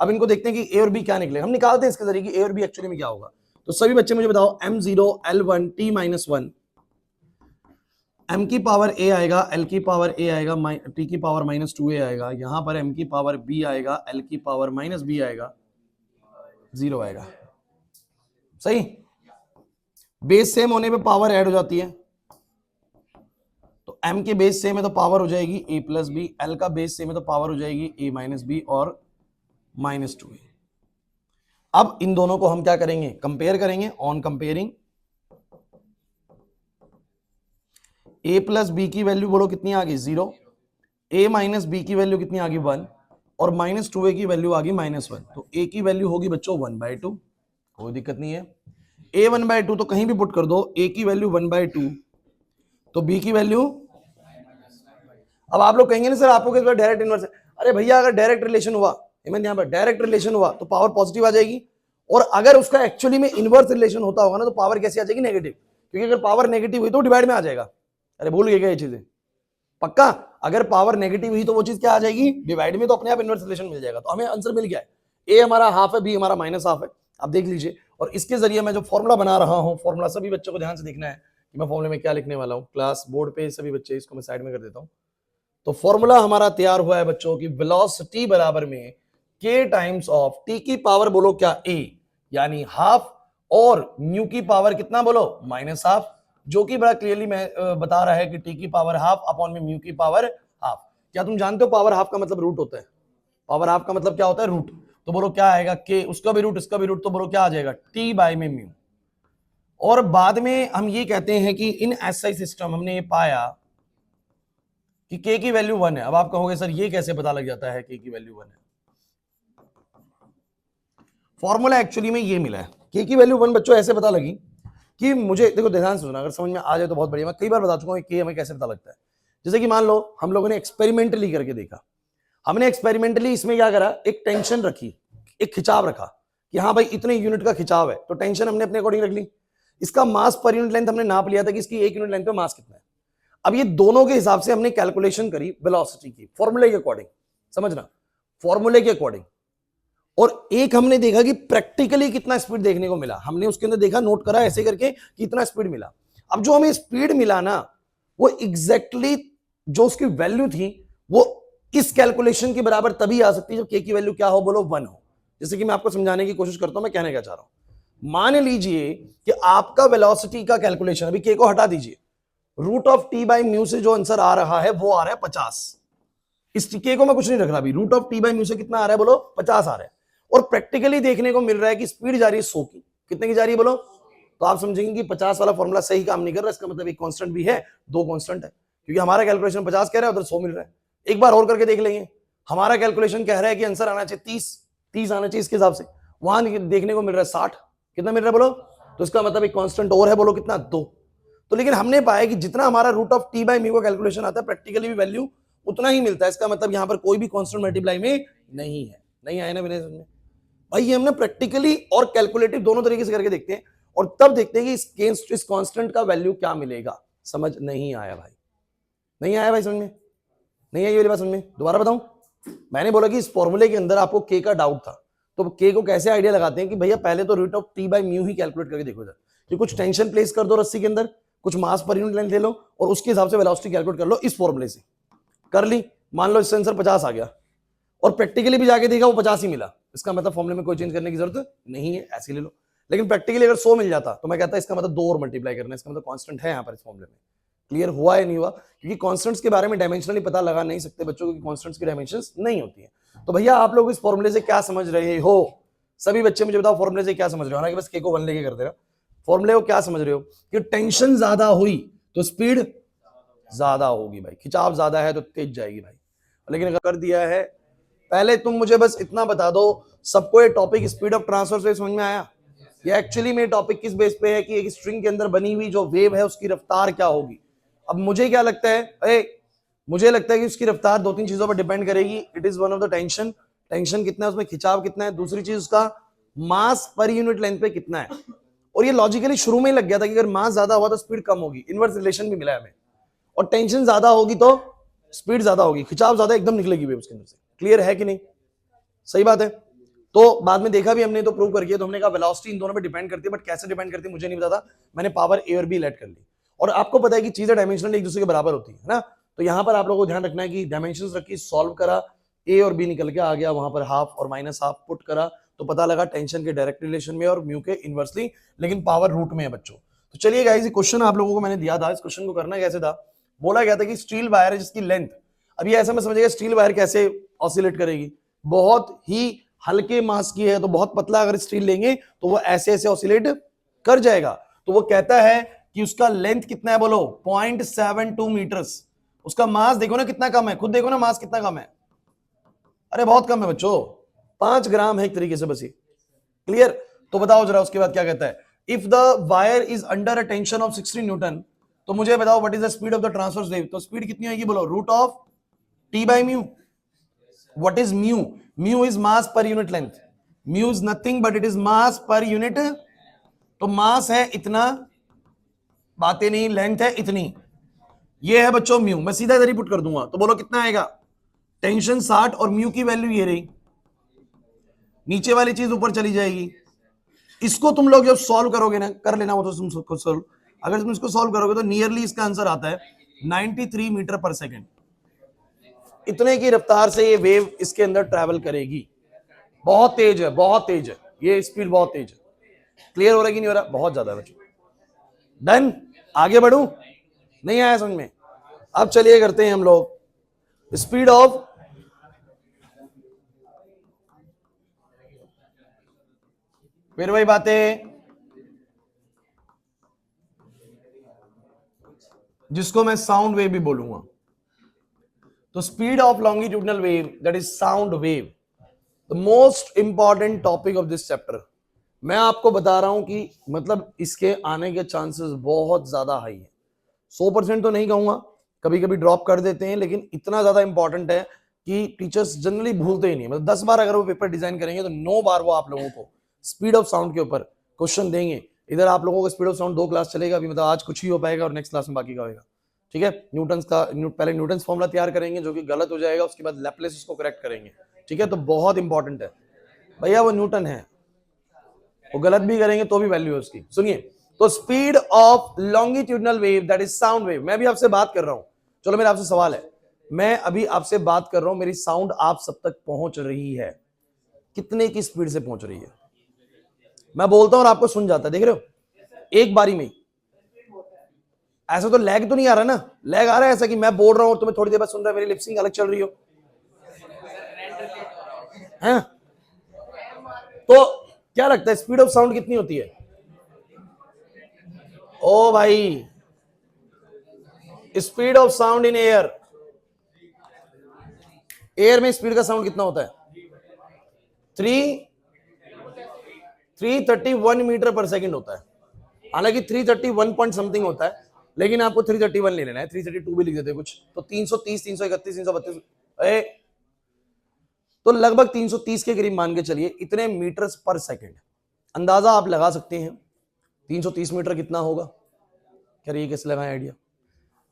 S1: अब इनको देखते हैं कि a और b क्या निकले, हम निकालते हैं इसके जरिए कि a और b एक्चुअली में क्या होगा। तो सभी बच्चे मुझे बताओ m0 l1 t minus 1, m की पावर a आएगा, l की पावर a आएगा, t की पावर माइनस 2a आएगा, यहां पर m की पावर b आएगा, l की पावर माइनस b आएगा, 0 आएगा। सही, बेस सेम होने पे पावर ऐड हो जाती है, तो m के बेस सेम है तो पावर हो जाएगी a प्लस बी, l का बेस सेम है तो पावर हो जाएगी a माइनस बी और माइनस 2a। अब इन दोनों को हम क्या करेंगे, कंपेयर करेंगे। On comparing a plus B की वैल्यू बोलो कितनी आ गई 0, a माइनस बी की वैल्यू कितनी आ गई 1 और माइनस 2a की वैल्यू आ गई माइनस 1, तो a की वैल्यू होगी बच्चों 1/2, कोई दिक्कत नहीं है। a 1/2 तो कहीं भी पुट कर दो, a की वैल्यू 1/2 तो b की वैल्यू, अब आप लोग कहेंगे ना सर आपको किस बार डायरेक्ट इनवर्स है, अरे भैया अगर डायरेक्ट रिलेशन हुआ, यहां पर डायरेक्ट रिलेशन हुआ तो पावर पॉजिटिव आ जाएगी, और अगर उसका एक्चुअली में इनवर्स रिलेशन होता होगा ना तो पावर कैसे आ जाएगी, नेगेटिव, क्योंकि अगर पावर नेगेटिव हुई तो डिवाइड में आ जाएगा। अरे भूल गए क्या ये चीजें, पक्का, अगर पावर नेगेटिव हुई तो वो चीज क्या आ जाएगी, डिवाइड में, तो अपने आप इनवर्स रिलेशन मिल जाएगा। तो हमें आंसर मिल गया है, ए हमारा हाफ है, बी हमारा माइनस हाफ है, आप देख लीजिए। और इसके जरिए मैं जो फॉर्मुला बना रहा हूं, फॉर्मुला सभी बच्चों को ध्यान से देखना है कि मैं फॉर्मुले में क्या लिखने वाला हूं, क्लास बोर्ड पे सभी बच्चे, इसको मैं साइड में कर देता हूं। तो फॉर्मूला हमारा तैयार हुआ है बच्चों की, वेलोसिटी बराबर में k टाइम्स ऑफ t की पावर बोलो क्या a, यानी हाफ, और म्यू की पावर कितना बोलो माइनस हाफ, जो कि बड़ा क्लियरली मैं बता रहा है कि t की पावर हाफ अपॉन में म्यू की पावर हाफ। क्या तुम जानते हो पावर हाफ का मतलब रूट होता है, पावर हाफ का मतलब क्या होता है, रूट। तो बोलो क्या आएगा, k, उसका भी रूट इसका भी रूट, तो बोलो क्या आ जाएगा t बाय में म्यू। और बाद में हम ये कहते हैं कि इन एसआई सिस्टम हमने ये पाया कि k की वैल्यू 1 है। अब आप कहोगे सर ये कैसे पता लग जाता है k की वैल्यू 1 है, फॉर्मूला एक्चुअली में ये मिला है, k की वैल्यू 1 बच्चों ऐसे पता लगी कि मुझे, देखो ध्यान से सुनना, अगर समझ में आ जाए तो बहुत बढ़िया। मैं कई बार बता चुका हूं k हमें कैसे पता लगता है। जैसे कि मान लो हम लोगों ने एक्सपेरिमेंटली करके देखा, हमने एक्सपेरिमेंटली इसमें क्या करा, एक टेंशन रखी, एक खिंचाव रखा कि हाँ भाई इतने यूनिट का खिंचाव है, तो टेंशन हमने अपने अकॉर्डिंग रख ली। इसका मास पर यूनिट लेंथ हमने नाप लिया था कि इसकी 1 यूनिट लेंथ पे मास कितना है। अब ये दोनों के हिसाब से हमने कैलकुलेशन करी वेलोसिटी की, फॉर्मूले के अकॉर्डिंग, समझना, फॉर्मूले के अकॉर्डिंग। और एक हमने देखा कि प्रैक्टिकली कितना स्पीड देखने को मिला, हमने उसके अंदर देखा, नोट करा ऐसे करके कि इतना स्पीड मिला। अब जो हमें स्पीड मिला ना, वो एग्जैक्टली जो उसकी वैल्यू थी वो इस कैलकुलेशन के बराबर तभी आ सकती है जब k की वैल्यू क्या हो, बोलो 1 हो। जैसे कि मैं आपको समझाने की कोशिश करता हूं, मैं कहने क्या चाह रहा हूं। मान लीजिए कि आपका वेलोसिटी का कैलकुलेशन, अभी k को हटा दीजिए, root of T by mu से जो आंसर आ रहा है वो आ रहा है 50। इस k को मैं कुछ नहीं रख रहा अभी, root of T by mu से कितना आ रहा है बोलो 50 आ रहा है। और प्रैक्टिकली देखने को मिल रहा है कि स्पीड जा रही है 100 की, कितने की जा रही है बोलो, तो आप समझेंगे कि 50 वाला फॉर्मूला सही काम नहीं कर रहा, इसका मतलब एक कांस्टेंट भी है, दो कांस्टेंट है, क्योंकि हमारा कैलकुलेशन 50 कह रहा है, उधर 100 मिल रहा है। एक बार और करके देख लेंगे, हमारा कैलकुलेशन कह रहा है कि आंसर आना चाहिए 30 आना चाहिए, इसके हिसाब से वहां देखने को मिल रहा है 60, कितना मिल रहा है बोलो, तो इसका मतलब एक कांस्टेंट और है, बोलो कितना, 2। तो लेकिन हमने पाया कि जितना हमारा root of T by mu का कैलकुलेशन आता है, प्रैक्टिकली भी वैल्यू उतना ही मिलता है। इसका मतलब यहां पर कोई भी कांस्टेंट मल्टीप्लाई में नहीं है, नहीं आया ना विनय समझ में भाई। ये हमने प्रैक्टिकली और कैलकुलेटिव दोनों तरीके से करके देखते हैं, और तब देखते हैं कि इस कांस्टेंट का वैल्यू क्या मिलेगा। समझ नहीं आया भाई, नहीं आया भाई समझ में, नहीं आई वाली बात समझ में, दोबारा बताऊं। मैंने बोला कि इस फॉर्मूले के अंदर आपको के का डाउट था, तो के को कैसे आइडिया लगाते हैं कि भैया पहले तो root of T by mu ही कैलकुलेट करके देखो, कि कुछ टेंशन प्लेस कर दो रस्सी के अंदर, कुछ मास पर यूनिट लेंथ ले लो और उसके हिसाब से वेलोसिटी कैलकुलेट कर लो। इस फॉर्मूले से कर ली, मान लो इससे आंसर 50 आ गया, और प्रैक्टिकली भी जाके देखा वो 50 ही मिला, इसका मतलब फॉर्मूले में कोई चेंज करने की जरूरत नहीं है, ऐसे ले लो। लेकिन प्रैक्टिकली अगर 100 मिल जाता तो मैं कहता इसका मतलब 2 और मल्टीप्लाई करना है, इसका मतलब कांस्टेंट है यहाँ पर इस फॉर्मूले में। क्लियर हुआ या नहीं हुआ, क्योंकि कांस्टेंट्स के बारे में डायमेंशनली पता लगा नहीं सकते बच्चों, क्योंकि कांस्टेंट्स की डायमेंशंस नहीं होती है। तो भैया आप लोग इस फॉर्मूले से क्या समझ रहे हो, सभी बच्चे मुझे बताओ फॉर्मूले से क्या समझ रहे हो, हालांकि बस के को 1 लेके कर देगा। फॉर्मूले को क्या समझ रहे हो कि टेंशन ज्यादा हुई तो स्पीड ज्यादा होगी भाई, खिंचाव ज्यादा है तो तेज जाएगी भाई। लेकिन अगर कर दिया है, पहले तुम मुझे बस इतना बता दो, सबको ये टॉपिक स्पीड ऑफ ट्रांसफर से समझ में आया? ये एक्चुअली में टॉपिक किस बेस पे है कि एक स्ट्रिंग के अंदर बनी हुई जो वेव है उसकी रफ्तार क्या होगी। अब मुझे क्या लगता है, मुझे लगता है कि उसकी रफ्तार 2-3 चीजों पर डिपेंड करेगी। It is one of the tension, tension कितना है उसमें, खिंचाव कितना है, दूसरी चीज उसका मास पर यूनिट लेंथ पे कितना है। और ये लॉजिकली शुरू में ही लग गया था कि अगर मास ज्यादा हुआ तो स्पीड कम होगी, इनवर्स रिलेशन भी मिला है हमें, और टेंशन ज्यादा होगी तो स्पीड ज्यादा होगी, खिंचाव ज्यादा एकदम निकलेगी वेव उसके अंदर से। क्लियर है कि नहीं, सही बात है। तो बाद में देखा भी हमने, तो प्रूव करके, तो हमने कहा वेलोसिटी इन दोनों पे डिपेंड करती है, बट कैसे डिपेंड करती है मुझे नहीं पता था, मैंने पावर ए और बी लेट कर ली। और आपको पता है कि चीजें डायमेंशनल एक दूसरे के बराबर होती है ना, तो यहां पर आप लोगों को ध्यान रखना है कि डायमेंशंस रखी, सॉल्व करा, ए और बी निकल के आ गया, वहां पर हाफ और माइनस हाफ पुट करा, तो पता लगा टेंशन के डायरेक्ट रिलेशन में और म्यू के इनवर्सली, लेकिन पावर रूट में है बच्चों। तो चलिए गाइस, ये क्वेश्चन आप लोगों को मैंने दिया था, इस क्वेश्चन को करना कैसे था, बोला गया था कि स्टील वायर है जिसकी लेंथ, अभी ऐसा में समझिएगा स्टील वायर कैसे ऑसिलेट करेगी, बहुत ही हल्के मास की है, तो बहुत पतला अगर स्टील लेंगे तो वो ऐसे ऐसे ऑसिलेट कर जाएगा। तो वो कहता है कि उसका लेंथ कितना है, बोलो 0.72 मीटर्स, उसका मास देखो ना कितना कम है, खुद देखो ना मास कितना कम है, अरे बहुत कम है बच्चों, 5 ग्राम है एक तरीके से बस ये, क्लियर। तो बताओ जरा उसके बाद क्या कहता है, if the wire is under a tension of 16 newton, तो मुझे बताओ what is the speed of the transverse wave, तो स्पीड कितनी होगी, बोलो root of T by mu. What is mu, mu is mass per unit length, mu is nothing but it is mass per unit, तो मास है इतना, बातें नहीं, length है इतनी, ये है बच्चों म्यू, मैं सीधा इधर ही पुट कर दूंगा, तो बोलो कितना आएगा, टेंशन 60 और म्यू की वैल्यू ये रही, नीचे वाली चीज ऊपर चली जाएगी। इसको तुम लोग जब सॉल्व करोगे ना, कर लेना वो तो तुम खुद सॉल्व, अगर तुम इसको सॉल्व करोगे तो नियरली इसका आंसर आता है 93 मीटर पर सेकेंड, इतने की रफ्तार से ये वेव इसके अंदर ट्रैवल करेगी, बहुत तेज है, बहुत तेज है, ये स्पीड बहुत तेज है, क्लियर हो रहा है कि नहीं हो रहा, बहुत ज्यादा बच्चों। डन, आगे बढ़ू, नहीं आया समझ में, अब चलिए करते हैं हम लोग स्पीड ऑफ, फिर वही बातें जिसको मैं साउंड वेव भी बोलूंगा, तो speed of longitudinal wave that is sound wave, the most important topic of this chapter. मैं आपको बता रहा हूं कि मतलब इसके आने के चांसेस बहुत ज्यादा हाई है, 100% तो नहीं कहूंगा, कभी कभी ड्रॉप कर देते हैं, लेकिन इतना ज्यादा इंपॉर्टेंट है कि टीचर्स जनरली भूलते ही नहीं, मतलब 10 बार अगर वो पेपर डिजाइन करेंगे तो 9 बार वो आप लोगों को स्पीड ऑफ साउंड के ऊपर क्वेश्चन देंगे। इधर आप लोगों को स्पीड ऑफ साउंड 2 क्लास चलेगा, अभी मतलब आज कुछ ही हो पाएगा और नेक्स्ट क्लास में बाकी का होगा, ठीक है। पहले न्यूटन्स फॉर्मूला तैयार करेंगे जो कि गलत हो जाएगा, उसके बाद लैपलेस उसको करेक्ट करेंगे, ठीक है, तो बहुत इंपॉर्टेंट है भैया, वो न्यूटन है, वो गलत भी करेंगे तो भी वैल्यू है उसकी। सुनिए, तो speed of longitudinal wave that is sound wave, मैं भी आपसे बात कर रहा हूं, चलो मेरा आपसे सवाल है, मैं अभी आपसे बात कर रहा हूं, मेरी साउंड आप सब तक पहुंच रही है, कितने की स्पीड से पहुंच रही है, मैं बोलता हूं और आपको सुन जाता है, देख रहे हो एक बारी में, ऐसा तो लैग तो नहीं आ रहा ना, लैग आ रहा है ऐसा कि मैं बोल रहा हूं तुम्हें थोड़ी देर बाद सुन रहा है, मेरी लिपसिंग अलग चल रही हो हैं, तो क्या लगता है स्पीड ऑफ साउंड कितनी होती है, ओ भाई, speed of sound in air, air में स्पीड का साउंड कितना होता है, 331 मीटर पर सेकंड होता है, हालांकि 331 पॉइंट समथिंग होता है, लेकिन आपको 331 ले लेना है, 332 भी लिख देते हैं कुछ, तो 330, 331, 332, तो लगभग 330 के करीब मान के चलिए, इतने मीटर्स पर सेकंड, अंदाजा आप लगा सकते हैं 330 मीटर कितना होगा, क्या ये कैसे लगाएं आइडिया,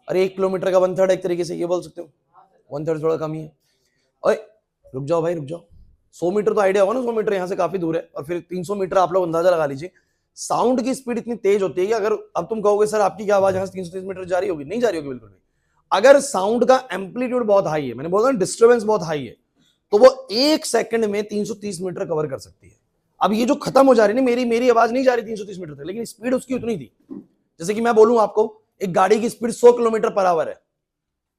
S1: अरे 1 किलोमीटर का 1/3 एक तरीके से ये बोल सकते हो, 1/3 थोड़ा कम ही है, ओए रुक जाओ भाई रुक जाओ, 100 मीटर तो आइडिया होगा ना, 100 मीटर यहाँ से काफी दूर है, और फिर 300 मीटर आप लोग अंदाजा लगा लीजिए। साउंड की स्पीड इतनी तेज होती है कि अगर अब तुम कहोगे सर आपकी क्या आवाज यहाँ से 330 मीटर जा रही होगी, नहीं जा रही होगी बिल्कुल भी, अगर साउंड का एम्पलीट्यूड बहुत हाई है, मैंने बोला डिस्टर्बेंस बहुत हाई है, तो वो 1 सेकंड में 330 मीटर कवर कर सकती है। अब ये जो खत्म हो जा रही है ना, मेरी आवाज नहीं जा रही 330 मीटर तक, लेकिन स्पीड उसकी उतनी थी, जैसे कि मैं बोलूं आपको एक गाड़ी की स्पीड 100 किलोमीटर पर आवर है,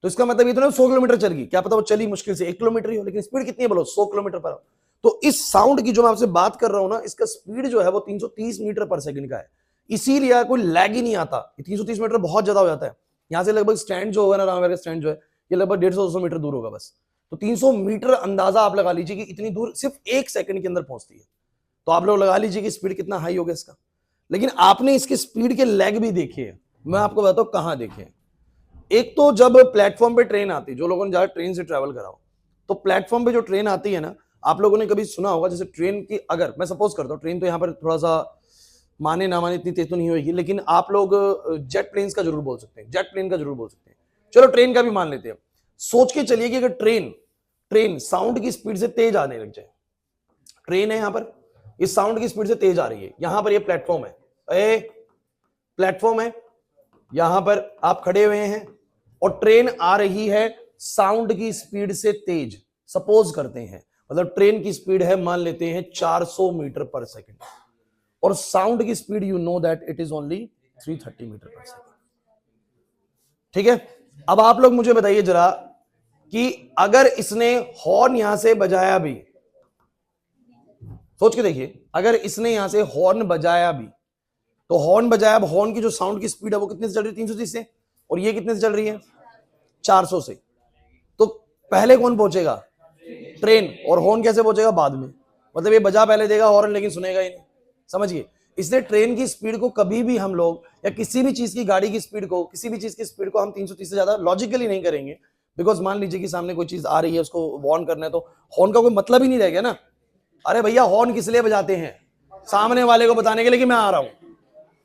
S1: तो इसका मतलब ये तो ना 100 किलोमीटर चल गई, क्या पता वो चली मुश्किल से 1 किलोमीटर ही हो, लेकिन स्पीड कितनी है बोलो 100 किलोमीटर पर आवर। तो इस साउंड की जो मैं आपसे बात कर रहा हूं ना, इसका स्पीड जो है वो 330 मीटर पर सेकंड का है, इसीलिए कोई लैग ही नहीं आता, 330 मीटर बहुत ज्यादा हो जाता है, यहां से लगभग स्टैंड जो होगा ना, रामनगर का स्टैंड जो है ये लगभग 150-200 मीटर दूर होगा बस, तो 300 मीटर अंदाजा आप लगा लीजिए कि इतनी दूर सिर्फ 1 सेकंड के अंदर पहुंचती है, तो आप लोग लगा लीजिए कि स्पीड कितना हाई होगा इसका। लेकिन आपने इसके स्पीड के लैग भी देखे हैं, मैं आपको बताता हूं कहां देखे। एक तो जब प्लेटफॉर्म पे ट्रेन आती है, जो लोगों ने ज्यादा ट्रेन से ट्रैवल करा हो, तो प्लेटफॉर्म पे जो ट्रेन आती है ना, आप लोगों ने कभी सुना होगा, जैसे ट्रेन की, अगर मैं सपोज करता हूँ ट्रेन तो यहाँ पर थोड़ा सा माने ना माने इतनी तेज तो नहीं होगी, लेकिन आप लोग जेट प्लेन्स का जरूर बोल सकते हैं, जेट प्लेन का जरूर बोल सकते हैं, चलो ट्रेन का भी मान लेते हैं। सोच के चलिए कि अगर ट्रेन साउंड की स्पीड से तेज आने लग जाए, ट्रेन है यहां पर, इस साउंड की स्पीड से तेज आ रही है, यहां पर ये प्लेटफॉर्म है, प्लेटफॉर्म है, यहां पर आप खड़े हुए हैं और ट्रेन आ रही है साउंड की स्पीड से तेज। सपोज करते हैं, मतलब ट्रेन की स्पीड है, मान लेते हैं 400 मीटर पर सेकेंड, और साउंड की speed you know that it is only 330 metre per second. ठीक है, अब आप लोग मुझे बताइए जरा कि अगर इसने हॉर्न यहां से बजाया भी, सोच के देखिए, अगर इसने यहां से हॉर्न बजाया भी, तो हॉर्न बजाया, अब हॉर्न की जो साउंड की स्पीड है वो कितने से चल रही है, 330 से, और ये कितने से चल रही है, 400 से। तो पहले कौन पहुंचेगा, ट्रेन, और हॉर्न कैसे पहुंचेगा, बाद में। मतलब ये बजा पहले देगा हॉर्न, लेकिन सुनेगा ही नहीं, समझिए। इसलिए ट्रेन की स्पीड को कभी भी हम लोग, या किसी भी चीज की, गाड़ी की स्पीड को, किसी भी चीज की स्पीड को हम 330 से ज्यादा लॉजिकली नहीं करेंगे, बिकॉज मान लीजिए कि सामने कोई चीज आ रही है, उसको वार्न करना है, तो हॉर्न का कोई मतलब ही नहीं रह गया ना। अरे भैया हॉर्न किस लिए बजाते हैं, सामने वाले को बताने के लिए कि मैं आ रहा हूं,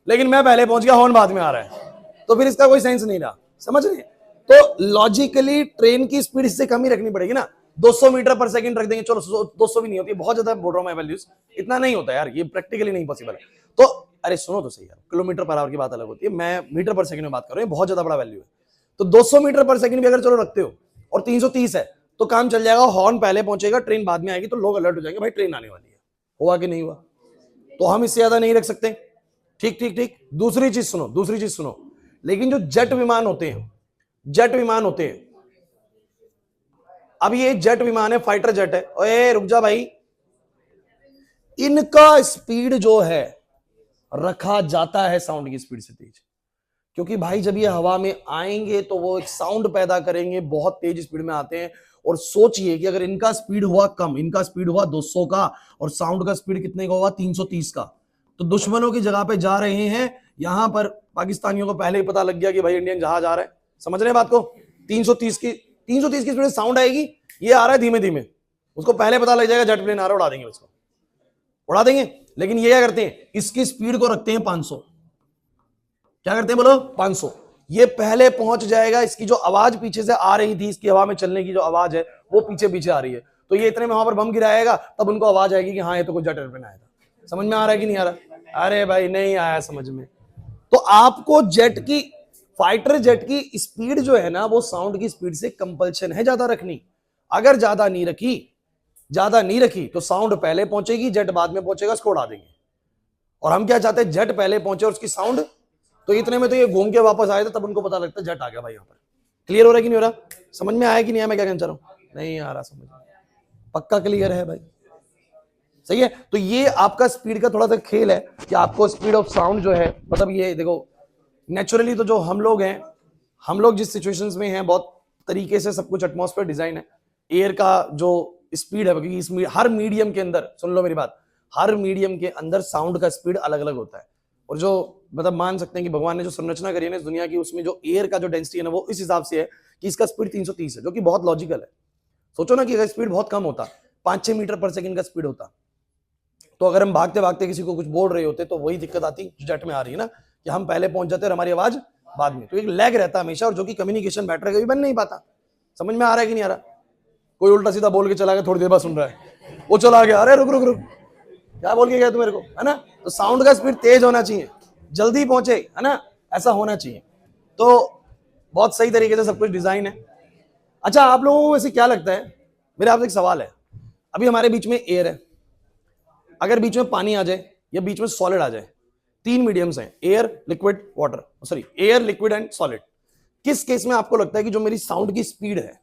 S1: लेकिन मैं पहले पहुंच गया, हॉर्न बाद में आ रहा है, तो फिर इसका कोई सेंस नहीं रहा, समझ रहे हैं। तो लॉजिकली ट्रेन की स्पीड इससे कम ही रखनी पड़ेगी ना, 200 मीटर पर सेकंड रख देंगे, चलो 200 भी नहीं होती, बहुत ज्यादा बोल रहा हूं मैं वैल्यूज, इतना नहीं होता यार, ये प्रैक्टिकली नहीं पॉसिबल है। तो अरे सुनो तो सही यार, किलोमीटर पर आवर की बात अलग होती है, मैं मीटर पर सेकंड में बात कर रहा हूं, बहुत ज्यादा बड़ा वैल्यू है। तो 200 मीटर पर सेकंड भी अगर चलो रखते हो और 330 है, तो काम चल जाएगा, हॉर्न पहले पहुंचेगा, ट्रेन बाद में आएगी, तो लोग अलर्ट हो जाएंगे, भाई ट्रेन आने वाली है। हुआ कि नहीं हुआ, तो हम इससे ज्यादा नहीं रख सकते। ठीक ठीक ठीक। दूसरी चीज सुनो, लेकिन जो जेट विमान होते हैं, अब ये जेट विमान है, फाइटर जेट है, ओए रुक जा भाई, इनका स्पीड जो है रखा जाता है साउंड की स्पीड से तेज, क्योंकि भाई जब ये हवा में आएंगे तो वो एक साउंड पैदा करेंगे, बहुत तेज स्पीड में आते हैं। और सोचिए कि अगर इनका स्पीड हुआ कम, इनका स्पीड हुआ 200 का, और साउंड का स्पीड कितने का हुआ, 330 का, तो दुश्मनों की जगह पे जा रहे हैं। यहां पर पाकिस्तानियों को पहले ही पता लग गया कि भाई इंडियन जहाज आ रहा है, समझ रहे हैं बात को। 330 की स्पीड साउंड आएगी, ये आ रहा है धीमे धीमे, उसको पहले पता लग जाएगा, जेट प्लेन आ रहा है, उड़ा देंगे उसको, उड़ा देंगे। लेकिन ये क्या करते हैं, इसकी स्पीड को रखते हैं 500, क्या करते हैं बोलो, 500। ये पहले पहुंच जाएगा, इसकी जो आवाज पीछे से आ रही थी, इसकी हवा में चलने की जो आवाज है वो पीछे पीछे आ रही है, तो ये इतने में वहां पर बम गिराएगा, तब उनको आवाज आएगी कि हाँ ये तो कोई जेट एयरप्लेन आया था। समझ में आ रहा है कि नहीं आ रहा, अरे भाई नहीं आया समझ में। तो आपको जेट की, फाइटर जेट की स्पीड जो है ना, वो साउंड की स्पीड से कंपल्शन है ज्यादा रखनी। अगर ज्यादा नहीं रखी तो साउंड पहले पहुंचेगी, जेट बाद में पहुंचेगा, उसको उड़ा देंगे। और हम क्या चाहते हैं, जेट पहले पहुंचे और उसकी साउंड, तो इतने में तो ये घूम के वापस आए थे, तब उनको पता लगता है जेट आ गया भाई यहाँ पर। क्लियर हो रहा है कि नहीं हो रहा, समझ में आया कि नहीं आया, मैं क्या कहना चाह रहा हूं, नहीं आ रहा समझ में, पक्का क्लियर है भाई, सही है। तो ये आपका स्पीड का थोड़ा सा खेल है कि आपको स्पीड ऑफ साउंड जो है, मतलब ये देखो नेचुरली तो जो हम लोग हैं, हम लोग जिस सिचुएशंस में हैं, बहुत तरीके से सब कुछ एटमॉस्फेयर डिजाइन है, एयर का जो स्पीड है, क्योंकि इस हर मीडियम के अंदर, सुन लो मेरी बात, हर मीडियम के अंदर साउंड का स्पीड अलग अलग होता है। और जो मतलब मान सकते हैं कि भगवान ने जो संरचना करी है ना इस दुनिया की, उसमें जो एयर का जो डेंसिटी है ना, वो इस हिसाब से है कि इसका स्पीड 330 है, जो कि बहुत लॉजिकल है। सोचो ना कि अगर स्पीड बहुत कम होता, 5-6 मीटर पर सेकंड का स्पीड होता, तो अगर हम भागते भागते किसी को कुछ बोल रहे होते, तो वही दिक्कत आती जो जेट में आ रही है ना, कि हम पहले पहुंच जाते और हमारी आवाज बाद में, तो एक लैग रहता है हमेशा, और जो कि कम्युनिकेशन बेटर कभी बन नहीं पाता। समझ में आ रहा है कि नहीं आ रहा, कोई उल्टा सीधा बोल के चला गया, थोड़ी देर बाद सुन रहा है, वो चला गया, अरे रुक रुक रुक, क्या बोल के गया तू मेरे को, है ना। तो साउंड का स्पीड तेज होना चाहिए, जल्दी पहुंचे, है ना, ऐसा होना चाहिए। तो बहुत सही तरीके से सब कुछ डिजाइन है। अच्छा, आप लोगों को वैसे क्या लगता है, मेरे आपसे एक सवाल है, अभी हमारे बीच में एयर है, अगर बीच में पानी आ जाए या बीच में सॉलिड आ जाए, 3 मीडियम्स हैं, air, liquid, water, sorry air, liquid and solid, किस केस में आपको लगता है कि जो मेरी साउंड की स्पीड है,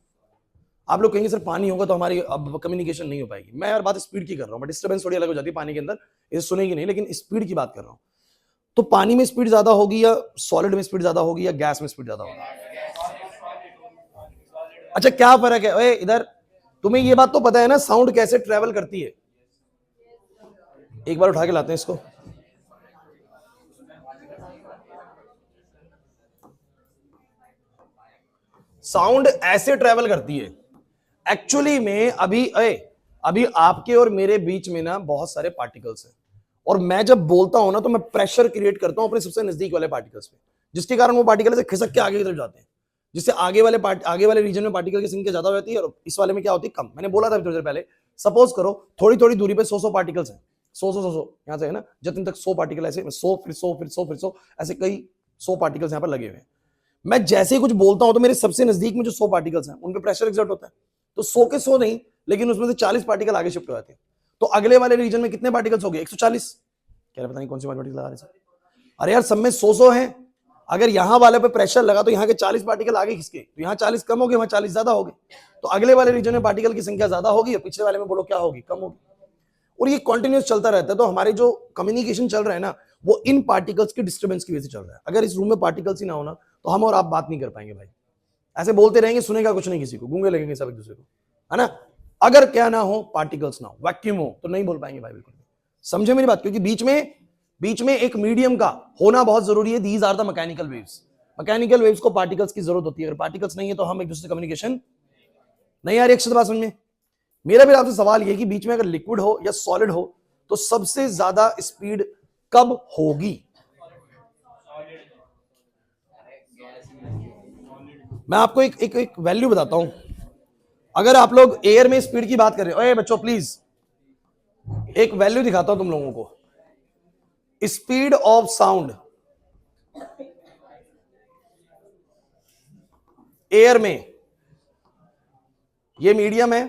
S1: आप लोग कहेंगे सर पानी होगा तो हमारी अब कम्युनिकेशन नहीं हो पाएगी। मैं यार बात स्पीड की कर रहा हूं, बट डिस्टर्बेंस थोड़ी अलग हो जाती है पानी के अंदर, इसे सुनेगी नहीं, लेकिन स्पीड की बात कर रहा हूं। तो पानी में स्पीड ज्यादा होगी या सॉलिड में स्पीड ज्यादा होगी या गैस में स्पीड ज्यादा होगी? अच्छा क्या फर्क है, ओए इधर, तुम्हें ये बात तो पता है ना साउंड कैसे ट्रेवल करती है? एक बार उठा के लाते हैं इसको, साउंड ऐसे ट्रेवल करती है एक्चुअली में। अभी आपके और मेरे बीच में ना बहुत सारे पार्टिकल्स हैं, और मैं जब बोलता हूं ना तो मैं प्रेशर क्रिएट करता हूं अपने सबसे नजदीक वाले पार्टिकल्स पे, जिसके कारण वो पार्टिकल से खिसक के आगे की तरफ जाते हैं, जिससे आगे वाले रीजन में पार्टिकल की संख्या ज्यादा हो जाती है और इस वाले में क्या होती है, कम। मैंने बोला था थोड़ी देर पहले, सपोज करो थोड़ी थोड़ी दूरी पे 100 पार्टिकल्स हैं, 100 यहां से है ना, जतिन तक 100 पार्टिकल ऐसे 100 फिर 100 फिर 100 फिर 100 ऐसे कई 100 पार्टिकल्स यहां पर लगे हुए हैं। मैं जैसे ही कुछ बोलता हूं तो मेरे सबसे नजदीक में जो 100 पार्टिकल्स हैं उन पे प्रेशर एक्सर्ट होता है, तो 100 के 100 नहीं, लेकिन उसमें से 40 पार्टिकल आगे शिफ्ट हो जाते हैं। तो अगले वाले रीजन में कितने पार्टिकल्स हो गए? 140। कह रहे पता नहीं कौन सी मैथमेटिक्स लगा रहे हैं। अरे यार सब में 100 है, अगर यहां वाले पे प्रेशर लगा तो यहां के 40 पार्टिकल आगे खिसके, तो यहां 40 कम हो गए, वहां 40 ज्यादा हो गए, तो अगले वाले रीजन में पार्टिकल की संख्या ज्यादा होगी और पिछले वाले में बोलो क्या होगी? कम होगी। और ये कंटिन्यूस चलता रहता है। तो हमारे जो कम्युनिकेशन चल रहा है ना, वो इन पार्टिकल्स की डिस्टर्बेंस की वजह से चल रहा है। अगर इस रूम में पार्टिकल्स ही ना होना तो हम और आप बात नहीं कर पाएंगे भाई। ऐसे बोलते रहेंगे, सुनेगा कुछ नहीं किसी को, गूंगे लगेंगे सब एक दूसरे को, है ना। अगर क्या ना हो, पार्टिकल्स ना हो, वैक्यूम हो, तो नहीं बोल पाएंगे भाई बिल्कुल। समझे मेरी बात? क्योंकि बीच में एक मीडियम का होना बहुत जरूरी है। These are the mechanical waves. Mechanical waves को पार्टिकल्स की जरूरत होती है। अगर पार्टिकल्स नहीं है तो हम एक दूसरे से कम्युनिकेशन नहीं आ रही। अक्षर बात समझ में? मेरा भी आपसे सवाल ये कि बीच में अगर लिक्विड हो या सॉलिड हो तो सबसे ज्यादा स्पीड कब होगी? मैं आपको एक वैल्यू बताता हूं। अगर आप लोग एयर में स्पीड की बात कर रहे हो, ओए बच्चों प्लीज, एक वैल्यू दिखाता हूं तुम लोगों को। स्पीड ऑफ साउंड एयर में, ये मीडियम है,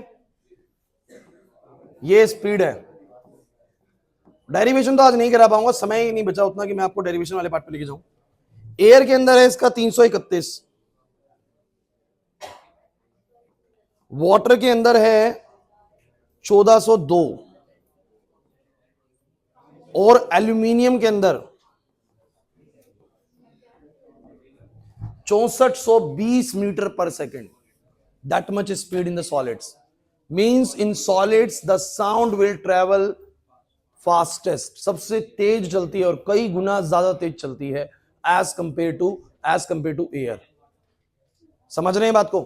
S1: ये स्पीड है। डेरिवेशन तो आज नहीं करा पाऊंगा, समय ही नहीं बचा उतना कि मैं आपको डेरिवेशन वाले पार्ट पे लेके जाऊं। एयर के अंदर है इसका 331, वाटर के अंदर है 1402 और एल्यूमिनियम के अंदर 6420 metre per second. That much speed in the solids means in solids the sound will travel fastest, सबसे तेज चलती है और कई गुना ज्यादा तेज चलती है एज कंपेयर टू एयर। समझ रहे हैं बात को?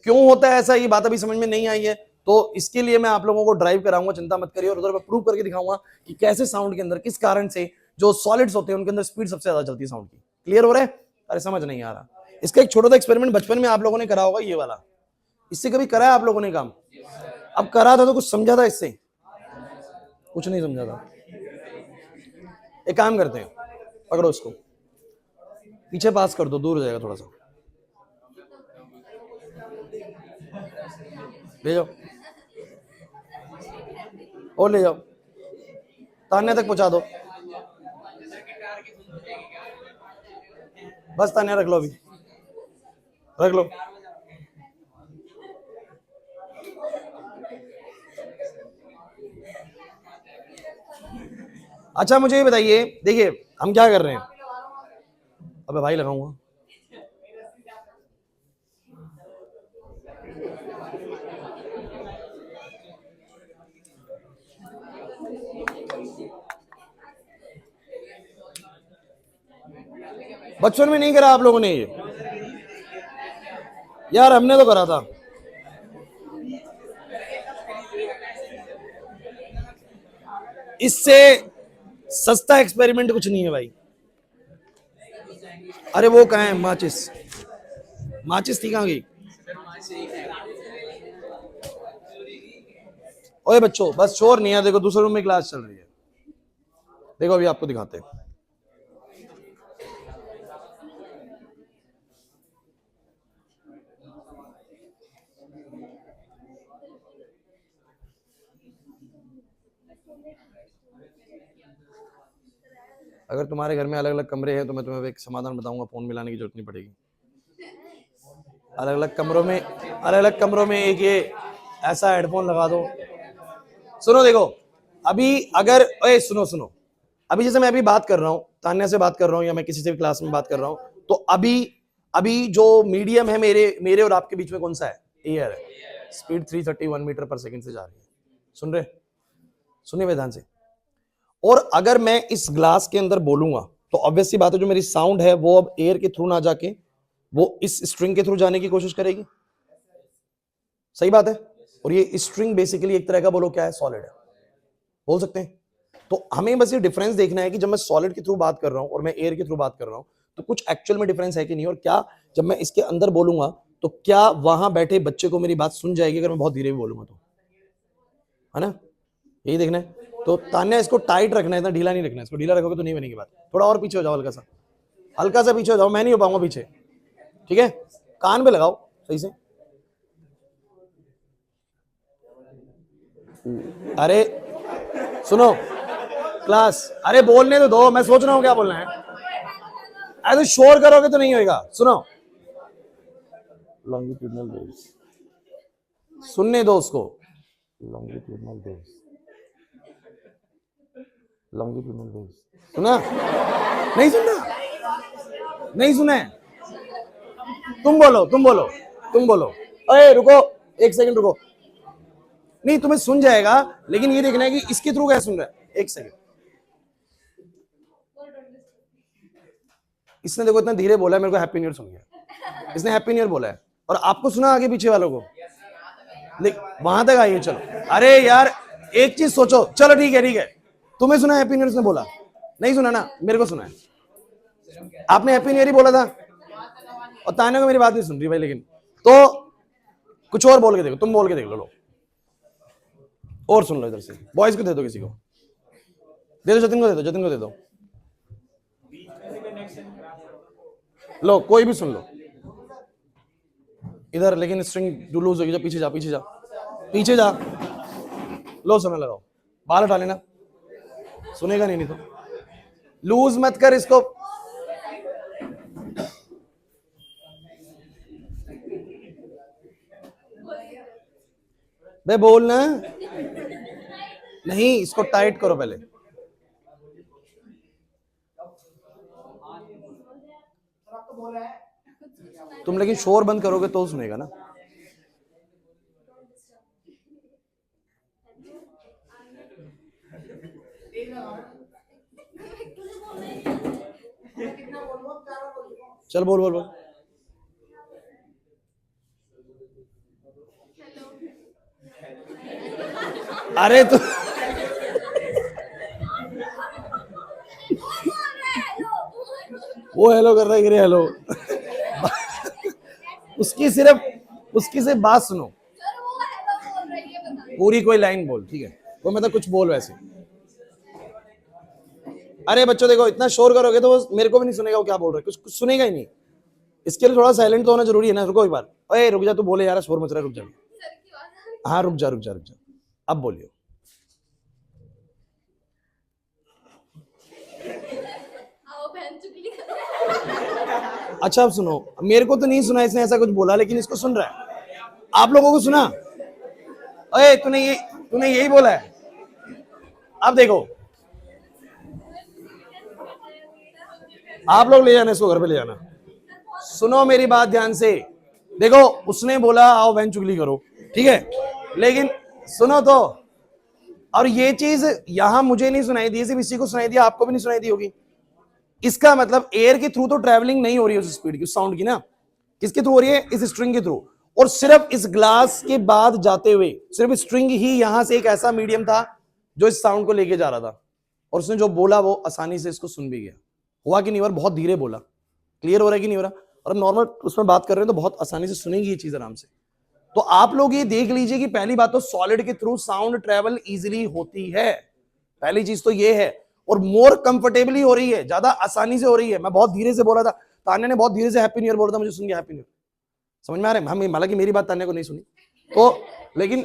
S1: क्यों होता है ऐसा? ये बात अभी समझ में नहीं आई है तो इसके लिए मैं आप लोगों को ड्राइव कराऊंगा, चिंता मत करिए, और उधर मैं प्रूव करके दिखाऊंगा कि कैसे साउंड के अंदर, किस कारण से जो सॉलिड्स होते हैं उनके अंदर स्पीड सबसे ज्यादा चलती है साउंड की। क्लियर हो रहा है? अरे समझ नहीं आ रहा। इसका एक छोटा सा एक्सपेरिमेंट बचपन में आप लोगों ने करा होगा, ये वाला। इससे कभी करा है आप लोगों ने काम? अब करा था तो कुछ समझा था इससे? कुछ नहीं समझा था। एक काम करते हैं, पकड़ो इसको, पीछे पास कर दो, दूर हो जाएगा थोड़ा सा, ले जाओ और ले जाओ, तान्या तक पहुंचा दो। बस तान्या रख लो, अभी रख लो। अच्छा मुझे ये बताइए, देखिए हम क्या कर रहे हैं। अबे भाई लगाऊंगा। बचपन में नहीं करा आप लोगों ने ये? यार हमने तो करा था। इससे सस्ता एक्सपेरिमेंट कुछ नहीं है भाई। अरे वो कहाँ है माचिस? माचिस थी कहाँ गई? ओए बच्चों बस शोर नहीं है, देखो दूसरे रूम में क्लास चल रही है, देखो अभी आपको दिखाते हैं। अगर तुम्हारे घर में अलग अलग कमरे हैं तो मैं तुम्हें एक समाधान बताऊंगा, फोन मिलाने की जरूरत नहीं पड़ेगी। अलग अलग कमरों में एक ये ऐसा हेडफोन लगा दो। सुनो देखो, अभी अगर सुनो, अभी जैसे मैं अभी बात कर रहा हूँ, तान्या से बात कर रहा हूँ या मैं किसी से भी क्लास में बात कर रहा हूँ, तो अभी जो मीडियम है मेरे और आपके बीच में कौन सा है? एयर है। स्पीड 331 मीटर पर सेकंड से जा रही है। सुन रहे? सुनिए ध्यान से। और अगर मैं इस ग्लास के अंदर बोलूंगा तो ऑब्वियसली बात है, जो मेरी साउंड है वो अब एयर के थ्रू ना जाके वो इस स्ट्रिंग के थ्रू जाने की कोशिश करेगी। सही बात है? और ये स्ट्रिंग बेसिकली एक तरह का बोलो क्या है? सॉलिड है, बोल सकते हैं। तो हमें बस ये डिफरेंस देखना है कि जब मैं सॉलिड के थ्रू बात कर रहा हूं और मैं एयर के थ्रू बात कर रहा हूं तो कुछ एक्चुअल में डिफरेंस है कि नहीं, और क्या जब मैं इसके अंदर बोलूंगा तो क्या वहां बैठे बच्चे को मेरी बात सुन जाएगी अगर मैं बहुत धीरे भी बोलूंगा तो? है ना, यही देखना है। तो तान्या इसको टाइट रखना है, इतना ढीला नहीं रखना है। इसको ढीला रखोगे तो नहीं बनेगी बात। थोड़ा और पीछे हो जाओ, हल्का सा पीछे हो जाओ, मैं नहीं हो पाऊंगा पीछे, ठीक है। कान पे लगाओ सही से। अरे सुनो क्लास, अरे बोलने तो दो, मैं सोच रहा हूँ क्या बोलना है। अरे शोर करोगे तो नहीं होएगा। सुनो, लॉन्गिट्यूडनल वेव्स, सुनने दो उसको। लॉन्गिट्यूडनल वेव्स, लॉन्गिट्यूडनल वेव्स, सुना? नहीं सुनना, नहीं सुना है? तुम बोलो, तुम बोलो, तुम बोलो। अरे रुको, एक सेकंड रुको। नहीं, तुम्हें सुन जाएगा, लेकिन ये देखना है कि इसके थ्रू क्या सुन रहा है। एक सेकंड, इसने देखो इतना धीरे बोला है, मेरे को हैप्पी न्यू ईयर सुन गया। इसने हैप्पी न्यू ईयर बोला है और आपको सुना आगे पीछे वालों को। वहां तक आइए, चलो। अरे यार एक चीज सोचो, चलो ठीक है, ठीक है। तुम्हें सुना हैप्पी न्यू ईयर, उसने बोला नहीं सुना ना, मेरे को सुना है। आपने हैप्पी न्यू ईयर ही बोला था और तान्या को मेरी बात नहीं सुन रही भाई। लेकिन तो कुछ और बोल के देखो, तुम बोल के देख लो। और सुन लो इधर से, बॉयज को दे दो, किसी को दे दो, जतिन को दे दो, जतिन को दे दो। लो कोई भी सुन लो इधर। लेकिन स्ट्रिंग जो लूज होगी, जो पीछे जा, पीछे जा, पीछे जा। लो सुनने लगाओ, बाल हटा लेना, सुनेगा नहीं तो लूज मत कर इसको। बे बोलना नहीं, इसको टाइट करो पहले। तुम लेकिन शोर बंद करोगे तो सुनेगा ना। चल बोल बोल बोल। अरे तू वो हेलो कर रहा है कि हेलो। उसकी सिर्फ बात सुनो, पूरी कोई लाइन बोल, ठीक है। वो मतलब कुछ बोल वैसे। अरे बच्चों देखो, इतना शोर करोगे तो वो मेरे को भी नहीं सुनेगा वो क्या बोल रहा है, कुछ सुनेगा ही नहीं। इसके लिए थोड़ा साइलेंट तो होना जरूरी है ना। रुको एक बार, अरे रुक जा, तू बोले यार, शोर मच रहा है, रुक जा। हाँ रुक जा, रुक जा, रुक जा, अब बोलियो। अच्छा अब सुनो, मेरे को तो नहीं सुना इसने ऐसा कुछ बोला, लेकिन इसको सुन रहा है। आप लोगों को सुना? अरे तूने यही बोला है। अब देखो, आप लोग ले जाना इसको, घर पे ले जाना। सुनो मेरी बात ध्यान से। देखो उसने बोला आओ बहन चुगली करो, ठीक है, लेकिन सुनो तो। और ये चीज यहां मुझे नहीं सुनाई दी, सिर्फ इसी को सुनाई दी, आपको भी नहीं सुनाई दी होगी। इसका मतलब एयर के थ्रू तो ट्रैवलिंग नहीं हो रही है उस स्पीड की, उस साउंड की ना। किसके थ्रू हो रही है? इस स्ट्रिंग के थ्रू। और सिर्फ इस ग्लास के बाद जाते हुए सिर्फ स्ट्रिंग ही यहां से एक ऐसा मीडियम था जो इस साउंड को लेके जा रहा था। और उसने जो बोला वो आसानी से इसको सुन भी गया। हुआ कि नहीं? और बहुत धीरे बोला। क्लियर हो रहा है कि नहीं हो रहा? और अब नॉर्मल उसमें बात कर रहे हैं तो बहुत आसानी से सुनेगी ये चीज आराम से। तो आप लोग ये देख लीजिए कि पहली बात तो सॉलिड के थ्रू साउंड ट्रेवल इजीली होती है, पहली चीज तो ये है। और मोर कंफर्टेबली हो रही है, ज्यादा आसानी से हो रही है। मैं बहुत धीरे से बोला था, तान्या ने बहुत धीरे से हैप्पी न्यू ईयर बोला था, मुझे सुन गया हैप्पी न्यू ईयर। समझ में आ रहा है? हालांकि मेरी बात तान्या को नहीं सुनी तो, लेकिन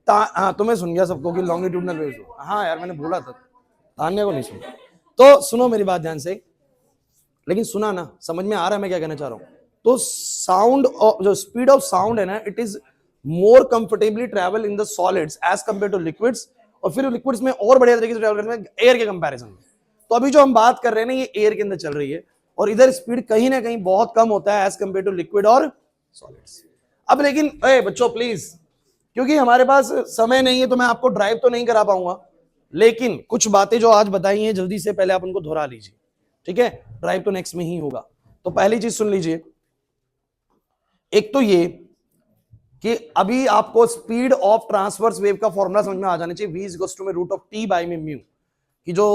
S1: हाँ तुम्हें सुन गया सबको कि लॉन्गिट्यूडनल वेव्स हो। हाँ यार मैंने बोला था, तान्या को नहीं सुना। तो सुनो मेरी बात ध्यान से, लेकिन सुना ना, समझ में आ रहा है मैं क्या कहना चाह रहा हूं? तो साउंड, जो स्पीड ऑफ साउंड है ना, it is more comfortably travel in the solids as compare to liquids. और फिर लिक्विड्स में और बढ़िया तरीके से ट्रेवल करते हैं एयर के कंपैरिजन में। तो अभी जो हम बात कर रहे हैं ना, ये एयर के अंदर चल रही है, और इधर स्पीड कहीं ना कहीं बहुत कम होता है एज कंपेयर टू लिक्विड और सॉलिड्स। अब लेकिन बच्चों प्लीज, क्योंकि हमारे पास समय नहीं है तो मैं आपको ड्राइव तो नहीं करा पाऊंगा, लेकिन कुछ बातें जो आज बताई हैं जल्दी से पहले आप उनको दोहरा लीजिए, ठीक है? ड्राइव तो नेक्स्ट में ही होगा। तो पहली चीज सुन लीजिए, एक तो ये कि अभी आपको स्पीड ऑफ ट्रांसवर्स वेव का फॉर्मूला समझ में आ जाना चाहिए, v equals to root of t by mu. कि जो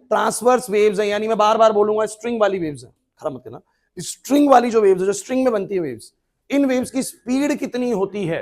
S1: ट्रांसवर्स वेव्स है, यानी मैं बार बार बोलूंगा स्ट्रिंग वाली वेव्स है, खराब मत करना, स्ट्रिंग वाली जो वेव्स है, जो स्ट्रिंग में बनती है वेव्स, इन वेव्स की स्पीड कितनी होती है,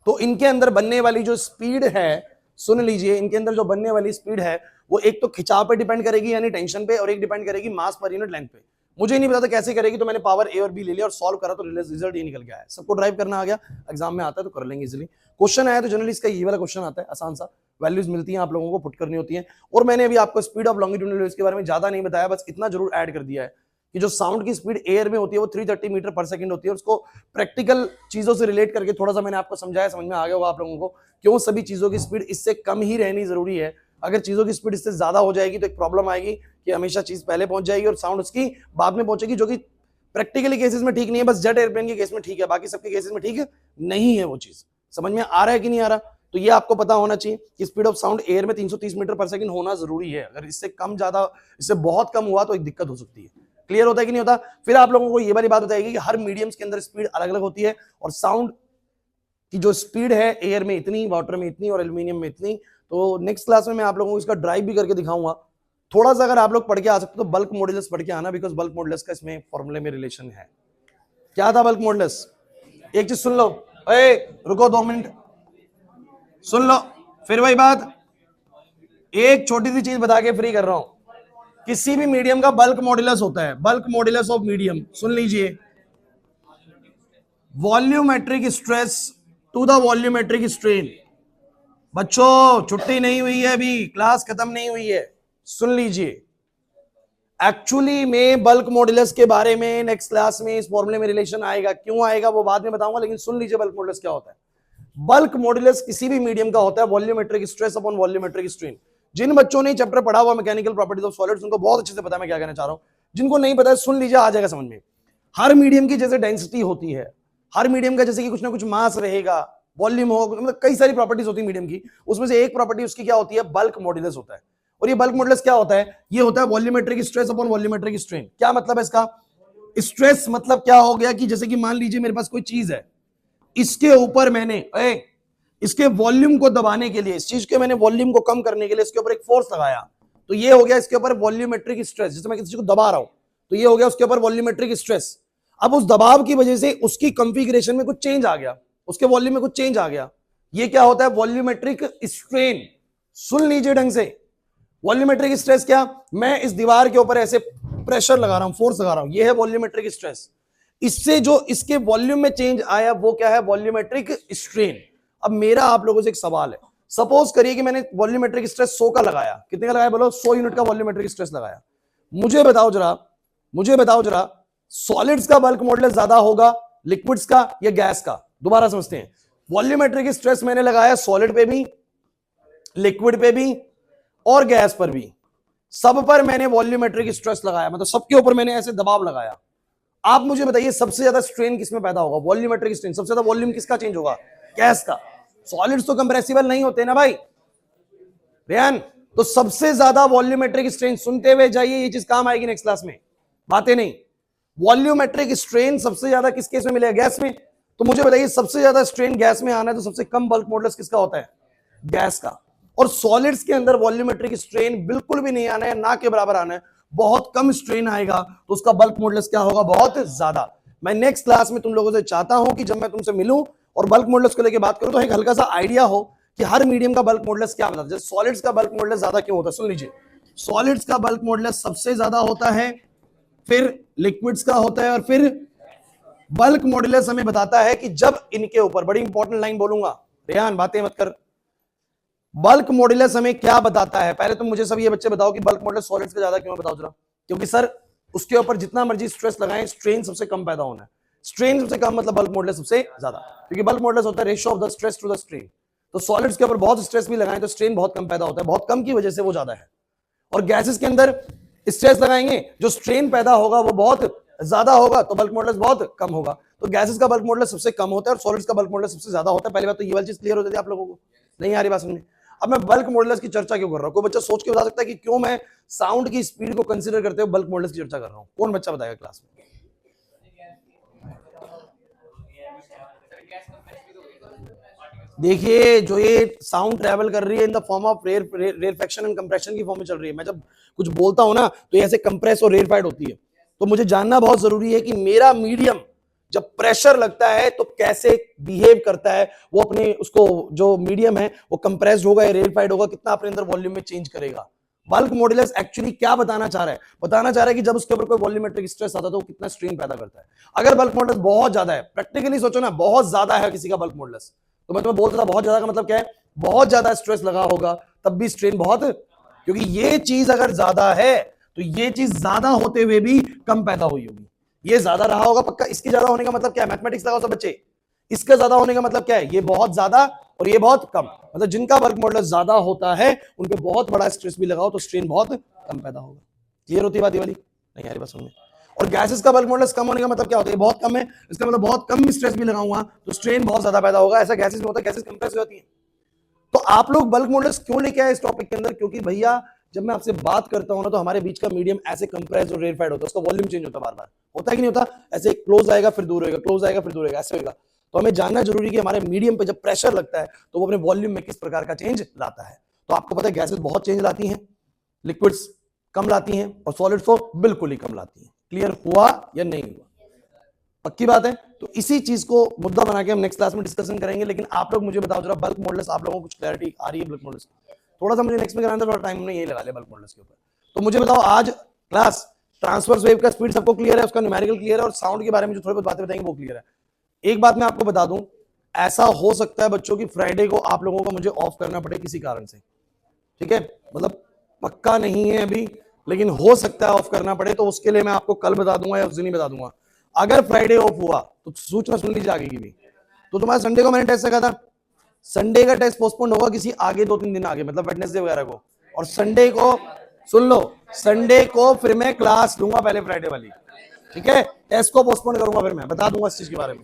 S1: तो इनके अंदर बनने वाली जो स्पीड है, सुन लीजिए, इनके अंदर जो बनने वाली स्पीड है वो एक तो खिंचाव पे डिपेंड करेगी यानी टेंशन पे, और एक डिपेंड करेगी मास पर यूनिट लेंथ पे। मुझे नहीं पता था कैसे करेगी, तो मैंने पावर ए और बी ले लिया और सॉल्व करा तो रिजल्ट ये निकल के आया। सबको ड्राइव करना आ गया, एग्जाम में आता है तो कर लेंगे इजीली। क्वेश्चन आया तो जनरली इसका ये वाला क्वेश्चन आता है, आसान सा, वैल्यूज मिलती हैं आप लोगों को पुट करनी होती है। और मैंने अभी आपको स्पीड ऑफ लॉन्गिट्यूडिनल वेव्स के बारे में ज्यादा नहीं बताया, बस इतना जरूर ऐड कर दिया है कि जो साउंड की स्पीड एयर में होती है वो 330 मीटर पर सेकंड होती है, और उसको प्रैक्टिकल चीजों से रिलेट करके थोड़ा सा मैंने आपको समझाया, समझ में आ गया होगा आप लोगों को क्यों सभी चीजों की स्पीड इससे कम ही रहनी जरूरी है। अगर चीजों की स्पीड इससे ज्यादा हो जाएगी तो एक प्रॉब्लम आएगी कि हमेशा चीज पहले पहुंच जाएगी और साउंड उसकी बाद में पहुंचेगी, जो कि प्रैक्टिकली केसेस में ठीक नहीं है। बस जेट एयरप्लेन के केस में ठीक है, बाकी सबके केसेस में ठीक है नहीं है। वो चीज समझ में आ रहा है कि नहीं आ रहा? तो ये आपको पता होना चाहिए कि स्पीड ऑफ साउंड एयर में 330 मीटर पर सेकंड होना जरूरी है। अगर इससे कम ज्यादा, इससे बहुत कम हुआ तो एक दिक्कत हो सकती है। क्लियर होता है कि नहीं होता? फिर आप लोगों को ये वाली बात बताएगी कि हर मीडियम्स के अंदर स्पीड अलग अलग होती है, और साउंड की जो स्पीड है एयर में इतनी, वाटर में इतनी और एल्यूमिनियम में इतनी। तो नेक्स्ट क्लास में मैं आप लोगों को इसका ड्राइव भी करके दिखाऊंगा। थोड़ा सा अगर आप लोग पढ़ के आ सकते तो बल्क मॉडुलस पढ़ के आना, बिकॉज बल्क मॉडुलस का इसमें फॉर्मूले में रिलेशन है। क्या था बल्क मॉडुलस? एक चीज सुन लो, रुको 2 मिनट सुन लो, फिर वही बात, एक छोटी सी चीज बता के फ्री कर रहा हूं। किसी भी मीडियम का बल्क मॉडुलस होता है, बल्क मॉडुलस ऑफ मीडियम, सुन लीजिए, volumetric stress to the volumetric strain. बच्चों छुट्टी नहीं हुई है अभी, क्लास खत्म नहीं हुई है, सुन लीजिए। एक्चुअली में बल्क मॉडुलस के बारे में नेक्स्ट क्लास में इस फॉर्मूले में रिलेशन आएगा, क्यों आएगा वो बाद में बताऊंगा, लेकिन सुन लीजिए बल्क मॉडुलस क्या होता है। बल्क मॉडुलस किसी भी मीडियम का होता है volumetric stress upon volumetric strain. जिन बच्चों ने चैप्टर पढ़ा हुआ मैकेनिकल प्रॉपर्टीज ऑफ सॉलिड्स उनको बहुत अच्छे से पता है मैं क्या कहना चाह रहा हूं। जिनको नहीं पता है सुन लीजिए, आ जाएगा समझ में। हर मीडियम की जैसे डेंसिटी होती है, हर मीडियम का जैसे कि कुछ ना कुछ मास रहेगा, वॉल्यूम होगा, मतलब कई सारी प्रॉपर्टीज होती है मीडियम की, उसमें से एक प्रॉपर्टी उसकी क्या होती है? बल्क मॉडुलस होता है। और ये बल्क मॉडुलस क्या होता है? ये होता है volumetric stress upon volumetric strain. क्या मतलब है इसका? स्ट्रेस मतलब क्या हो गया कि जैसे कि मान लीजिए मेरे पास कोई चीज है, इसके ऊपर मैंने इसके वॉल्यूम को दबाने के लिए, इस चीज के मैंने वॉल्यूम को कम करने के लिए इसके ऊपर एक फोर्स लगाया, तो ये हो गया इसके ऊपर वॉल्यूमेट्रिक स्ट्रेस। जैसे मैं किसी को दबा रहा हूं तो ये हो गया उसके ऊपर वॉल्यूमेट्रिक स्ट्रेस। अब उस दबाव की वजह से उसकी कॉन्फ़िगरेशन में कुछ चेंज आ गया, उसके वॉल्यूम में कुछ चेंज आ गया, ये क्या होता है? Volumetric strain. सुन लीजिए ढंग से, वॉल्यूमेट्रिक स्ट्रेस क्या? मैं इस दीवार के ऊपर ऐसे प्रेशर लगा रहा हूं, फोर्स लगा रहा हूं, ये है वॉल्यूमेट्रिक स्ट्रेस। इससे जो इसके वॉल्यूम में चेंज आया वो क्या है? Volumetric strain. अब मेरा आप लोगों से एक सवाल है, सपोज करिए कि मैंने वॉल्यूमेट्रिक स्ट्रेस 100 का लगाया, कितने का लगाया बोलो? 100 यूनिट का वॉल्यूमेट्रिक स्ट्रेस लगाया। मुझे बताओ जरा सॉलिड्स का बल्क मॉडुलस ज्यादा होगा लिक्विड्स का या गैस का? दोबारा समझते हैं। वॉल्यूमेट्रिक स्ट्रेस मैंने लगाया सॉलिड पे भी, लिक्विड पे भी और गैस पर भी, सब पर मैंने वॉल्यूमेट्रिक स्ट्रेस लगाया, मतलब सबके ऊपर मैंने ऐसे दबाव लगाया। आप मुझे बताइए सबसे ज्यादा स्ट्रेन किसमें पैदा होगा? Volumetric strain. सबसे ज्यादा वॉल्यूम किसका चेंज होगा? गैस का। सॉलिड्स तो कंप्रेसिबल नहीं होते ना भाई रेहान, तो सबसे ज्यादा वॉल्यूमेट्रिक स्ट्रेन, सुनते हुए जाइए, ये चीज काम आएगी नेक्स्ट क्लास में, बातें नहीं। वॉल्यूमेट्रिक स्ट्रेन सबसे ज्यादा किस केस में मिलेगा? गैस में। तो मुझे बताइए सबसे ज्यादा स्ट्रेन गैस में आना है तो सबसे कम बल्क मॉडुलस किसका होता है? गैस का। और सॉलिड्स के अंदर वॉल्यूमेट्रिक स्ट्रेन बिल्कुल भी नहीं आना है, ना के बराबर आना है, बहुत कम स्ट्रेन आएगा, तो उसका बल्क मॉडुलस क्या होगा? बहुत ज्यादा। मैं नेक्स्ट क्लास में तुम लोगों से चाहता हूं कि जब मैं तुमसे मिलूं और बल्क मॉडुलस को लेकर बात करूं तो एक हल्का सा आइडिया हो कि हर मीडियम का बल्क मॉडुलस क्या बताता है। सॉलिड्स का बल्क मॉडुलस ज्यादा क्यों होता है? सुन लीजिए, सॉलिड्स का बल्क मॉडुलस सबसे ज्यादा होता है, फिर लिक्विड्स का होता है, और फिर बल्क मॉडुलस हमें बताता है कि जब इनके ऊपर, बड़ी इंपॉर्टेंट लाइन बोलूंगा रेहान, बातें मत कर, बल्क मॉडुलस हमें क्या बताता है? पहले तुम मुझे सब ये बच्चे बताओ कि बल्क मॉडुलस सॉलिड्स का ज्यादा क्यों? बताओ जरा। क्योंकि सर उसके ऊपर जितना मर्जी स्ट्रेस लगाएं, स्ट्रेन सबसे कम पैदा होना है। स्ट्रेन सबसे कम मतलब बल्क मॉडुलस सबसे ज्यादा, क्योंकि बल्क मॉडुलस होता है ratio of the stress to the strain. तो सॉलिड्स के ऊपर बहुत स्ट्रेस भी लगाएं तो स्ट्रेन बहुत कम पैदा होता है, बहुत कम की वजह से वो ज्यादा है। और गैसेस के अंदर स्ट्रेस लगाएंगे, जो स्ट्रेन पैदा होगा वो बहुत ज्यादा होगा, तो बल्क मॉडुलस बहुत कम होगा। तो गैसेस का बल्क मॉडुलस सबसे कम होता है और सॉलिड्स का बल्क मॉडुलस सबसे ज्यादा होता है। पहली बात तो ये वाली चीज क्लियर हो जाती है आप लोगों को? नहीं आ रही बात समझ? अब मैं बल्क मॉडुलस की चर्चा क्यों कर रहा हूं? कोई बच्चा सोच के बता सकता है कि क्यों मैं साउंड की स्पीड को कंसीडर करते हुए बल्क मॉडुलस की चर्चा कर रहा हूं? कौन बच्चा बताएगा क्लास में? देखिए, जो ये साउंड ट्रैवल कर रही है in the form of rarefaction and compression की फॉर्म में चल रही है। मैं जब कुछ बोलता हूं ना तो ऐसे कंप्रेस और रेरफाइड होती है। तो मुझे जानना बहुत जरूरी है कि मेरा मीडियम जब प्रेशर लगता है तो कैसे बिहेव करता है वो, अपने उसको जो मीडियम है वो कंप्रेस्ड होगा या रेलफाइड होगा, कितना अपने अंदर वॉल्यूम में चेंज करेगा। बल्क मॉड्यूलस एक्चुअली क्या बताना चाह रहा है? बताना चाह रहा है कि जब उसके ऊपर कोई वॉल्यूमेट्रिक स्ट्रेस आता है तो वो कितना स्ट्रेन पैदा करता है। अगर बल्क मॉड्यूलस बहुत ज्यादा है, प्रैक्टिकली सोचो ना, बहुत ज्यादा है किसी का बल्क मॉड्यूलस, तो मैं तुम्हें बोलता था बहुत ज्यादा का मतलब क्या है, बहुत ज्यादा स्ट्रेस लगा होगा तब भी स्ट्रेन बहुत, क्योंकि ये चीज अगर ज्यादा है तो ये चीज ज्यादा होते हुए भी कम पैदा हुई होगी। ये ज्यादा रहा होगा पक्का। इसके ज्यादा होने का मतलब क्या है? मैथमेटिक्स लगाओ सब बच्चे। इसका ज्यादा होने का मतलब क्या है? ये बहुत ज्यादा और ये बहुत कम। मतलब जिनका वर्क मॉडल ज्यादा होता है उन पे बहुत बड़ा स्ट्रेस भी लगाओ तो स्ट्रेन बहुत कम पैदा होगा। क्लियर होती है बात ये वाली? नहीं यार बस समझे। और गैसेस का बल्क मॉडल कम होने का मतलब क्या होता है? बहुत कम है, इसका मतलब बहुत कम स्ट्रेस भी लगाऊंगा तो स्ट्रेन बहुत ज्यादा पैदा होगा। ऐसा गैसेस में होता है, गैसेस कंप्रेस हो जाती है। तो आप लोग बल्क मॉडल्स क्यों लेके आए इस टॉपिक के अंदर? क्योंकि भैया जब मैं आपसे बात करता हूं ना तो हमारे बीच का मीडियम ऐसे कंप्रेस और रेरफाइड होता है, उसका वॉल्यूम चेंज होता है बार बार। होता है कि नहीं होता? ऐसे क्लोज आएगा फिर दूर होगा, क्लोज आएगा फिर दूर होगा, ऐसे होगा। तो हमें जानना जरूरी है कि हमारे मीडियम पे जब प्रेशर लगता है तो वो अपने वॉल्यूम में किस प्रकार का चेंज लाता है। तो आपको पता है गैसेस बहुत चेंज लाती हैं, लिक्विड्स कम लाती हैं और सॉलिड्स तो बिल्कुल ही कम लाती हैं। क्लियर हुआ या नहीं हुआ? पक्की बात है। तो इसी चीज को मुद्दा बना के हम नेक्स्ट क्लास में डिस्कशन करेंगे। लेकिन आप लोग मुझे बताओ जरा, बल्क मॉडल्स आप लोगों को कुछ क्लैरिटी आ रही है? बल्क मॉडल्स थोड़ा सा मुझे नेक्स्ट में कराना था, थोड़ा टाइम हमने यही लगा लिया बल्क मॉडल्स के ऊपर। तो मुझे बताओ आज क्लास ट्रांसवर्स वेव का स्पीड सबको क्लियर है, उसका न्यूमेरिकल क्लियर है और साउंड के बारे में जो थोड़ी बहुत बातें बताएंगे वो क्लियर है। एक बात मैं आपको बता दूं, ऐसा हो सकता है बच्चों की फ्राइडे को आप लोगों को मुझे ऑफ करना पड़े किसी कारण से, ठीक है? मतलब पक्का नहीं है अभी, लेकिन हो सकता है ऑफ करना पड़े। तो उसके लिए मैं आपको कल बता दूंगा या उस दिन ही बता दूंगा। अगर फ्राइडे ऑफ हुआ तो सूचना सुन लीजिए आगे की भी। तो तुम्हारा संडे को मैंने टेस्ट लगा था, संडे का टेस्ट पोस्टपोन होगा किसी आगे 2-3 दिन आगे, मतलब वेडनेसडे वगैरह को। और संडे को सुन लो, संडे को फिर मैं क्लास लूंगा पहले फ्राइडे वाली, ठीक है? टेस्ट को पोस्टपोन करूंगा, फिर मैं बता दूंगा इस चीज के बारे में।